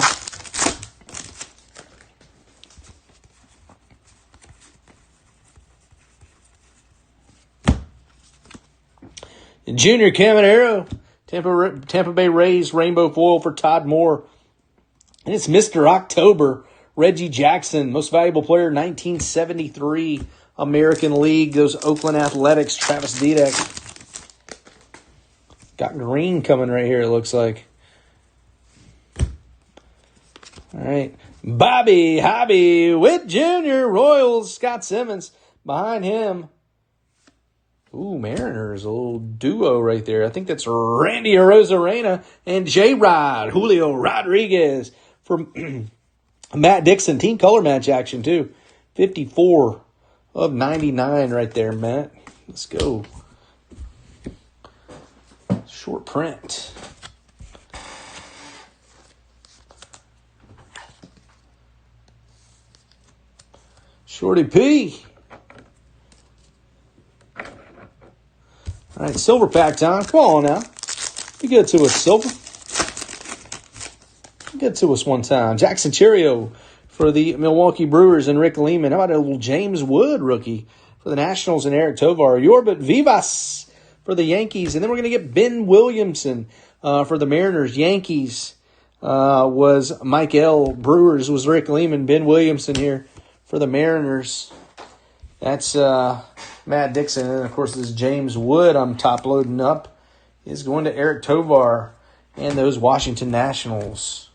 And Junior Caminero, Tampa Bay Rays rainbow foil for Todd Moore. And it's Mr. October, Reggie Jackson, most valuable player, 1973 American League. Those Oakland Athletics, Travis Dudek. Got green coming right here, it looks like. All right. Bobby Hobby Witt Jr., Royals, Scott Simmons. Behind him, ooh, Mariners, a little duo right there. I think that's Randy Arozarena and J-Rod, Julio Rodriguez for Matt Dixon. Team color match action, too. 54 of 99 right there, Matt. Let's go. Short print. Shorty P. All right, silver pack time. Come on now. Be good to us, Silver. Be good to us one time. Jackson Cheerio for the Milwaukee Brewers and Rick Lehman. How about a little James Wood rookie for the Nationals and Eric Tovar? Yorbit Vivas for the Yankees. And then we're going to get Ben Williamson for the Mariners. Yankees was Mike L. Brewers was Rick Lehman. Ben Williamson here for the Mariners. That's Matt Dixon. And, of course, this James Wood I'm top-loading up is going to Eric Tovar and those Washington Nationals.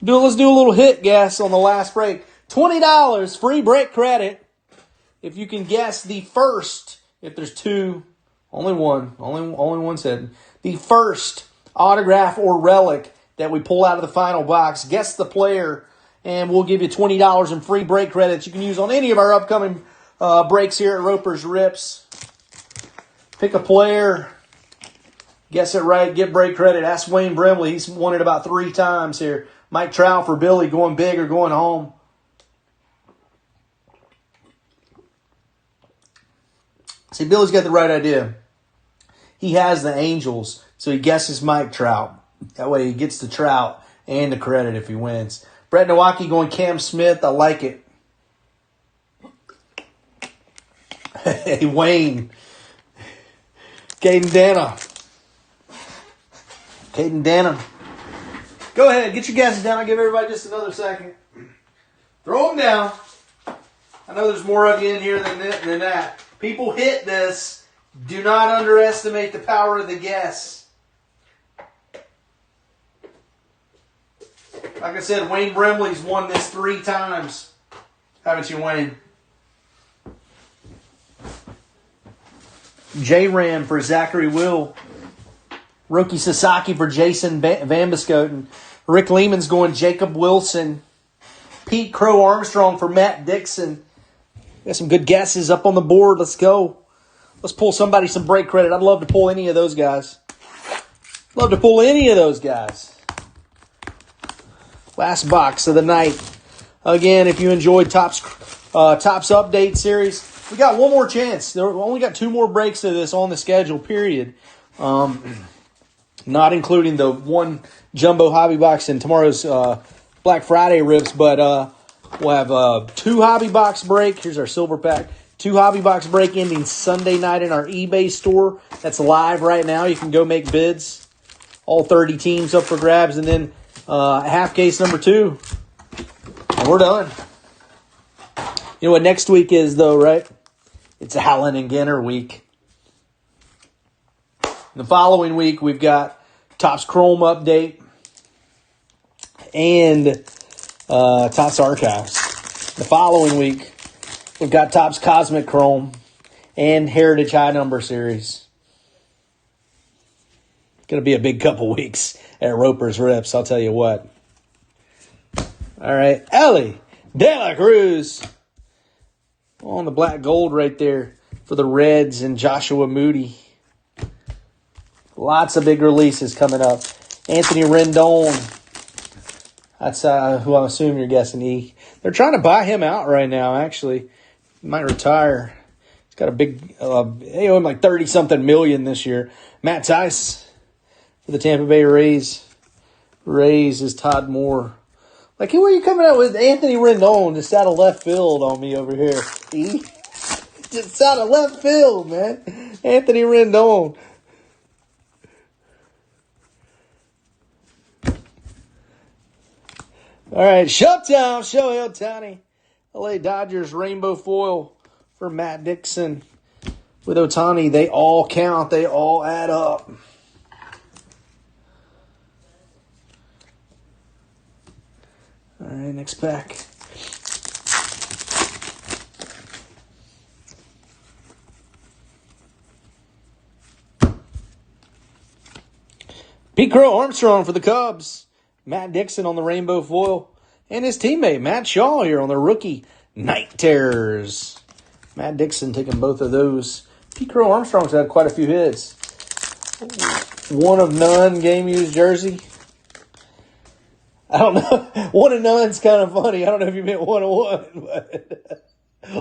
Let's do a little hit guess on the last break. $20 free break credit if you can guess the first, if there's two, only one said, the first autograph or relic that we pull out of the final box. Guess the player, and we'll give you $20 in free break credits you can use on any of our upcoming breaks here at Roper's Rips. Pick a player, guess it right, get break credit. Ask Wayne Brimley. He's won it about 3 times here. Mike Trout for Billy, going big or going home. See, Billy's got the right idea. He has the Angels, so he guesses Mike Trout. That way he gets the Trout and the credit if he wins. Brett Nowacki going Cam Smith. I like it. Hey, Wayne. Caden Denham. Go ahead. Get your guesses down. I'll give everybody just another second. Throw them down. I know there's more of you in here than that. People hit this. Do not underestimate the power of the guess. Like I said, Wayne Brimley's won this 3 times. Haven't you, Wayne? J-Ram for Zachary Will. Rookie Sasaki for Jason Van Biscoten. Rick Lehman's going Jacob Wilson. Pete Crow Armstrong for Matt Dixon. Got some good guesses up on the board. Let's go. Let's pull somebody some break credit. I'd love to pull any of those guys. Last box of the night. Again, if you enjoyed Topps Update Series, we got one more chance. We only got 2 more breaks of this on the schedule, period. Not including the one jumbo hobby box and tomorrow's Black Friday rips, but we'll have 2 hobby box break. Here's our silver pack. 2 hobby box break ending Sunday night in our eBay store. That's live right now. You can go make bids. All 30 teams up for grabs. And then half case number 2. And we're done. You know what next week is, though, right? It's Allen and Ginter week. The following week, we've got Topps Chrome update and Topps Archives. The following week, we've got Topps Cosmic Chrome and Heritage High Number Series. It's going to be a big couple weeks at Roper's Rips, I'll tell you what. All right, Ellie De La Cruz on the black gold right there for the Reds and Joshua Moody. Lots of big releases coming up. Anthony Rendon. That's who I assume you're guessing. They're trying to buy him out right now, actually. He might retire. He's got a big, they owe him like 30-something million this year. Matt Tice for the Tampa Bay Rays. Rays is Todd Moore. Like, who are you coming out with? Anthony Rendon just out of left field on me over here. Just out of left field, man. Anthony Rendon. All right, Showtime, Shohei Ohtani. LA Dodgers rainbow foil for Matt Dixon. With Ohtani, they all count. They all add up. All right, next pack. Pete Crow Armstrong for the Cubs. Matt Dixon on the rainbow foil. And his teammate, Matt Shaw, here on the rookie Night Terrors. Matt Dixon taking both of those. Pete Crow Armstrong's had quite a few hits. One of none game-used jersey. I don't know. One of none's kind of funny. I don't know if you meant 1 of 1, but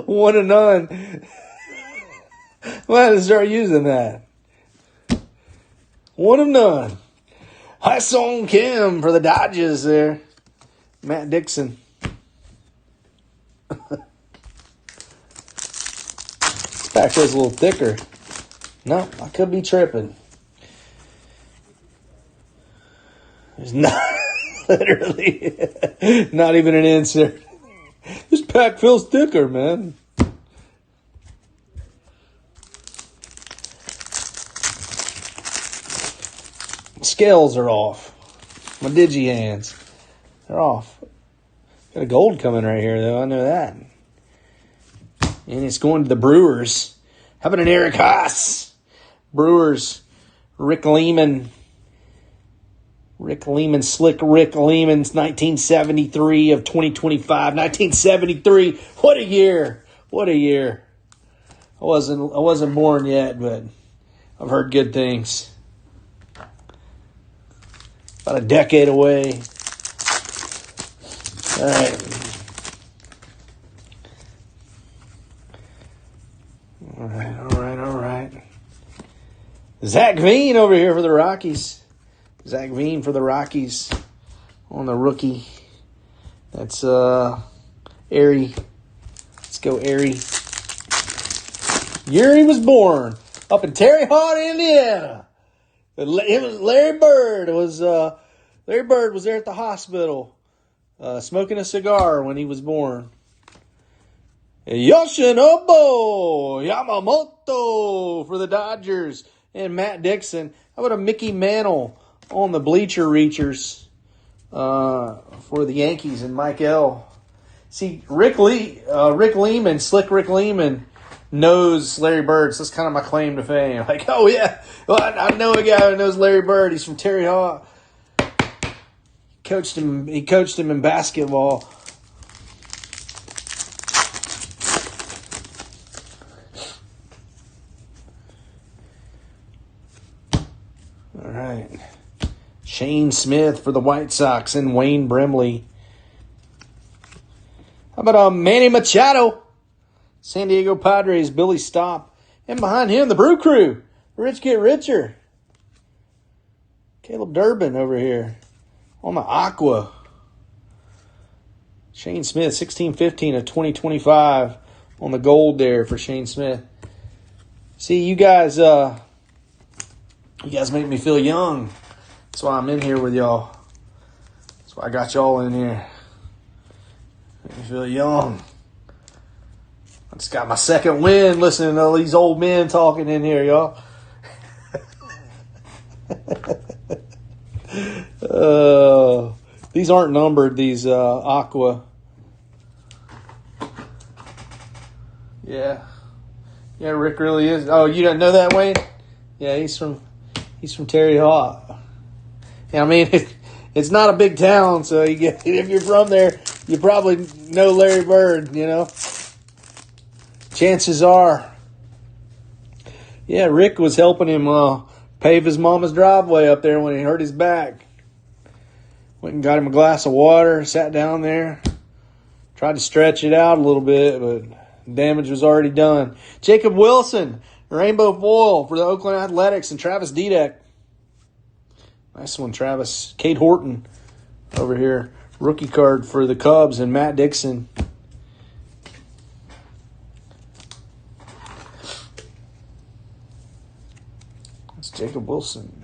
1 of none. Might have to start using that. 1 of none. Hyun Kim for the Dodgers there. Matt Dixon. Pack was a little thicker. No, I could be tripping. There's not literally not even an insert. This pack feels thicker, man. Scales are off. My digi hands. They're off. Got a gold coming right here, though. I know that. And it's going to the Brewers. How about an Eric Haas? Brewers. Rick Lehman. Slick Rick Lehman's 1973 of 2025. 1973. What a year. What a year. I wasn't born yet, but I've heard good things. About a decade away. All right. All right. Zach Veen over here for the Rockies. Zach Veen for the Rockies on the rookie. That's Airy. Let's go, Airy. Year he was born up in Terre Haute, Indiana. Larry Bird was there at the hospital smoking a cigar when he was born. Yoshinobu Yamamoto for the Dodgers and Matt Dixon. How about a Mickey Mantle on the bleacher reachers for the Yankees and Mike L. See, Rick Lehman, Slick Rick Lehman knows Larry Bird, so that's kind of my claim to fame. Like, oh yeah, well, I know a guy who knows Larry Bird. He's from Terre Haute. He coached him in basketball. All right. Shane Smith for the White Sox and Wayne Brimley. How about Manny Machado? San Diego Padres, Billy Stopp. And behind him, the Brew Crew. Rich get richer. Caleb Durbin over here on the Aqua. Shane Smith, 16-15 of 2025 on the gold there for Shane Smith. See, you guys make me feel young. That's why I'm in here with y'all. That's why I got y'all in here. Make me feel young. I just got my second win listening to all these old men talking in here, y'all. These aren't numbered, these Aqua. Yeah. Yeah, Rick really is. Oh, you didn't know that, Wayne? Yeah, he's from Terre Haute. Yeah, I mean, it's not a big town, so if you're from there, you probably know Larry Bird, you know. Chances are. Yeah, Rick was helping him pave his mama's driveway up there when he hurt his back. Went and got him a glass of water, sat down there, tried to stretch it out a little bit, but damage was already done. Jacob Wilson, rainbow foil for the Oakland Athletics, and Travis Dudek. Nice one, Travis. Cade Horton over here. Rookie card for the Cubs, and Matt Dixon. That's Jacob Wilson.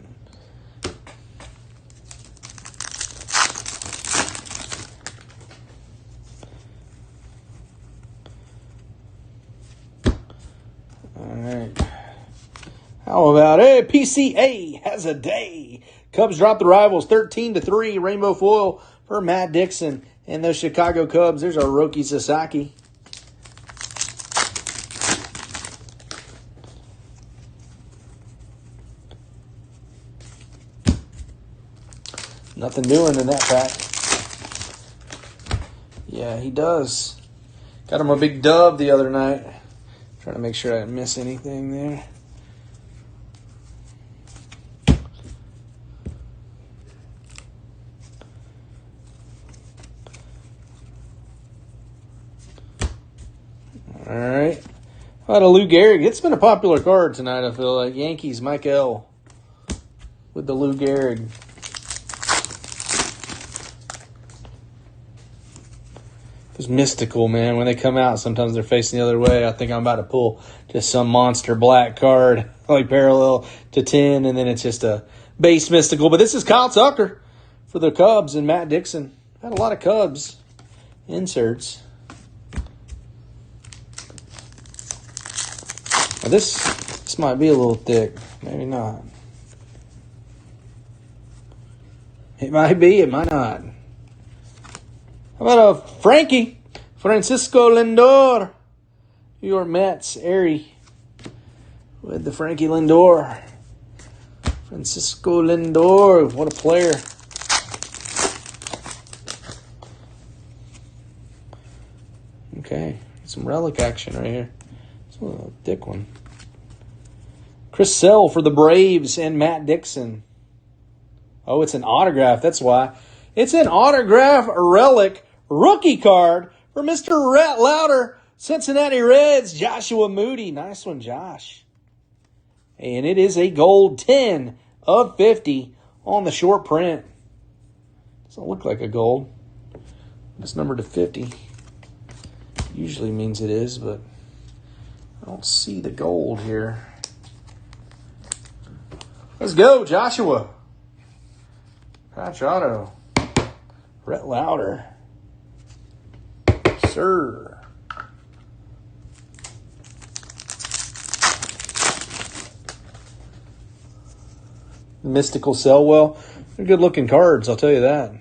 How about PCA has a day? Cubs drop the rivals 13-3. Rainbow foil for Matt Dixon and those Chicago Cubs. There's our Roki Sasaki. Nothing doing in that pack. Yeah, he does. Got him a big dub the other night. Trying to make sure I didn't miss anything there. All right. How about a Lou Gehrig? It's been a popular card tonight, I feel like. Yankees, Mike L. with the Lou Gehrig. It's mystical, man. When they come out, sometimes they're facing the other way. I think I'm about to pull just some monster black card, like parallel to 10, and then it's just a base mystical. But this is Kyle Tucker for the Cubs and Matt Dixon. Had a lot of Cubs inserts. Now this might be a little thick. Maybe not. It might be. It might not. How about a Frankie? Francisco Lindor. New York Mets. Airy. With the Frankie Lindor. Francisco Lindor. What a player. Okay. Some relic action right here. It's a thick one. Chris Sale for the Braves and Matt Dixon. Oh, it's an autograph. That's why. It's an autograph relic rookie card for Mr. Rhett Lauder, Cincinnati Reds, Joshua Moody. Nice one, Josh. And it is a gold 10 of 50 on the short print. Doesn't look like a gold. It's numbered to 50. Usually means it is, but I don't see the gold here. Let's go, Joshua. Patch auto. Rhett Lauder. Sir. Mystical Selwell. They're good looking cards, I'll tell you that.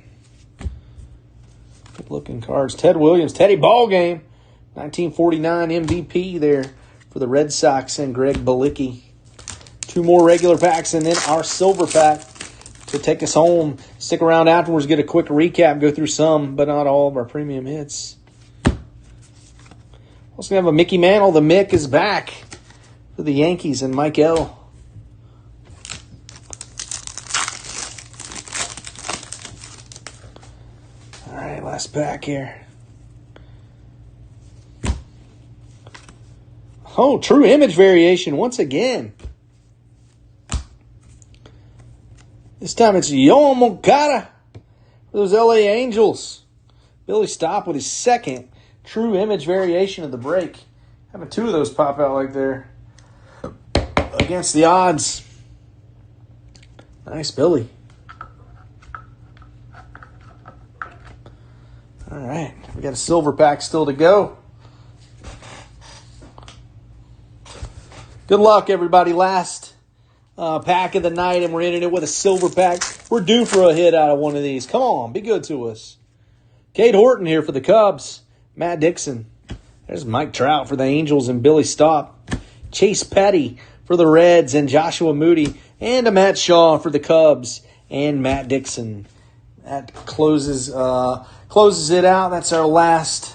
Good looking cards. Ted Williams, Teddy Ballgame. 1949 MVP there for the Red Sox and Greg Balicki. Two more regular packs and then our silver pack to take us home. Stick around afterwards, get a quick recap, go through some, but not all of our premium hits. Also going to have a Mickey Mantle. The Mick is back for the Yankees and Mike L. All right, last pack here. Oh, true image variation once again. This time it's Yoan Moncada for those LA Angels. Billy Stopp with his second true image variation of the break. Having two of those pop out like there against the odds. Nice, Billy. All right, we got a silver pack still to go. Good luck, everybody. Last pack of the night, and we're ending it with a silver pack. We're due for a hit out of one of these. Come on, be good to us. Cade Horton here for the Cubs. Matt Dixon. There's Mike Trout for the Angels and Billy Stopp. Chase Petty for the Reds and Joshua Moody. And a Matt Shaw for the Cubs and Matt Dixon. That closes it out. That's our last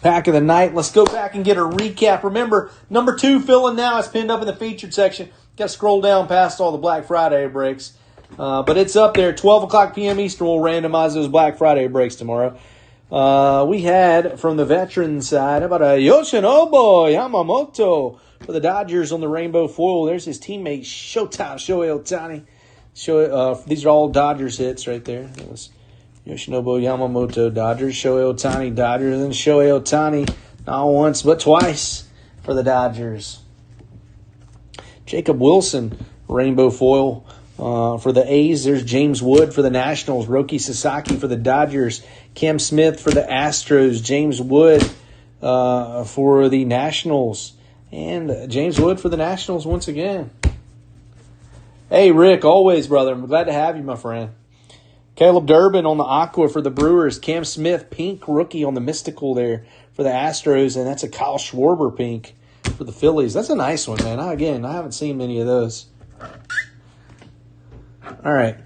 pack of the night. Let's go back and get a recap. Remember, number 2 filling now is pinned up in the featured section. Got to scroll down past all the Black Friday breaks. But it's up there. 12 o'clock p.m. Eastern, we'll randomize those Black Friday breaks tomorrow. We had, from the veteran side, how about a Yoshinobu Yamamoto for the Dodgers on the rainbow foil. There's his teammate, Shohei Ohtani. These are all Dodgers hits right there. That was Yoshinobu Yamamoto, Dodgers. Shohei Ohtani, Dodgers. And Shohei Ohtani, not once but twice for the Dodgers. Jacob Wilson, rainbow foil. For the A's, there's James Wood for the Nationals, Roki Sasaki for the Dodgers, Cam Smith for the Astros, James Wood for the Nationals, and James Wood for the Nationals once again. Hey, Rick, always, brother. I'm glad to have you, my friend. Caleb Durbin on the Aqua for the Brewers, Cam Smith, pink rookie on the Mystical there for the Astros, and that's a Kyle Schwarber pink for the Phillies. That's a nice one, man. I haven't seen many of those. All right.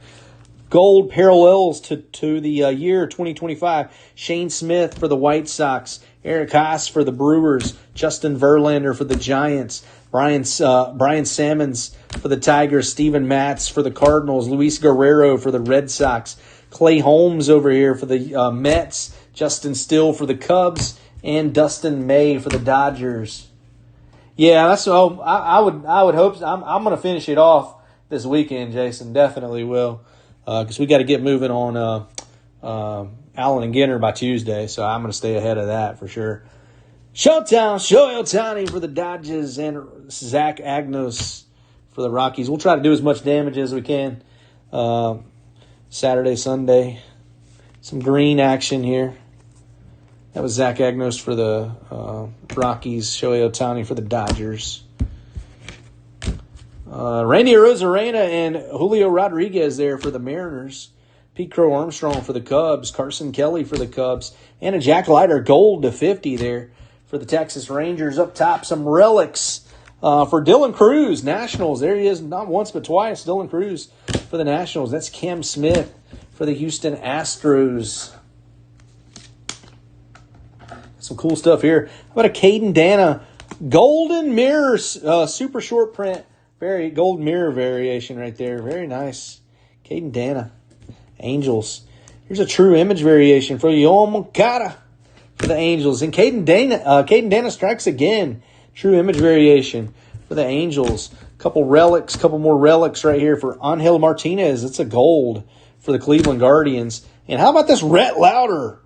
Gold parallels to the year 2025. Shane Smith for the White Sox. Eric Haas for the Brewers. Justin Verlander for the Giants. Brian Sammons for the Tigers. Steven Matz for the Cardinals. Luis Guerrero for the Red Sox. Clay Holmes over here for the Mets. Justin Still for the Cubs. And Dustin May for the Dodgers. Yeah, that's I would hope so. I'm going to finish it off this weekend, Jason. Definitely will. Because we got to get moving on Allen and Ginter by Tuesday, so I'm going to stay ahead of that for sure. Showtime, Shohei Ohtani for the Dodgers and Zach Agnos for the Rockies. We'll try to do as much damage as we can. Saturday, Sunday. Some green action here. That was Zach Agnos for the Rockies, Shohei Ohtani for the Dodgers. Randy Arozarena and Julio Rodriguez there for the Mariners. Pete Crow Armstrong for the Cubs. Carson Kelly for the Cubs. And a Jack Leiter gold /50 there for the Texas Rangers. Up top, some relics for Dylan Cruz, Nationals. There he is, not once but twice. Dylan Cruz for the Nationals. That's Cam Smith for the Houston Astros. Some cool stuff here. How about a Caden Dana golden mirror super short print? Very gold mirror variation right there. Very nice. Caden Dana. Angels. Here's a true image variation for Yoel Moncada for the Angels. And Caden Dana strikes again. True image variation for the Angels. Couple more relics right here for Angel Martinez. It's a gold for the Cleveland Guardians. And how about this Rhett Lauder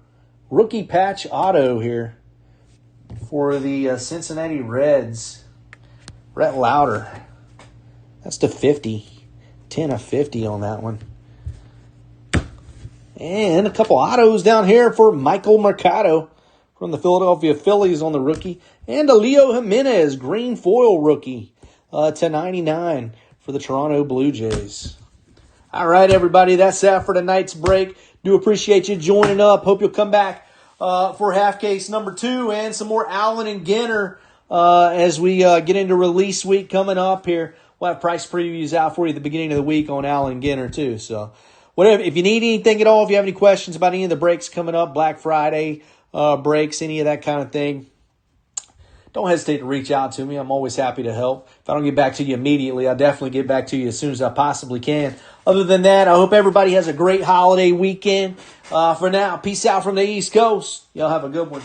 rookie patch auto here for the Cincinnati Reds. Rhett Lauder. That's /50. 10/50 on that one. And a couple autos down here for Michael Mercado from the Philadelphia Phillies on the rookie. And a Leo Jimenez green foil rookie /99 for the Toronto Blue Jays. All right, everybody, that's that for tonight's break. Do appreciate you joining up. Hope you'll come back for half case number 2 and some more Allen and Ginter as we get into release week coming up here. We'll have price previews out for you at the beginning of the week on Allen and Ginter too. So whatever, if you need anything at all, if you have any questions about any of the breaks coming up, Black Friday breaks, any of that kind of thing, don't hesitate to reach out to me. I'm always happy to help. If I don't get back to you immediately, I'll definitely get back to you as soon as I possibly can. Other than that, I hope everybody has a great holiday weekend. For now, peace out from the East Coast. Y'all have a good one.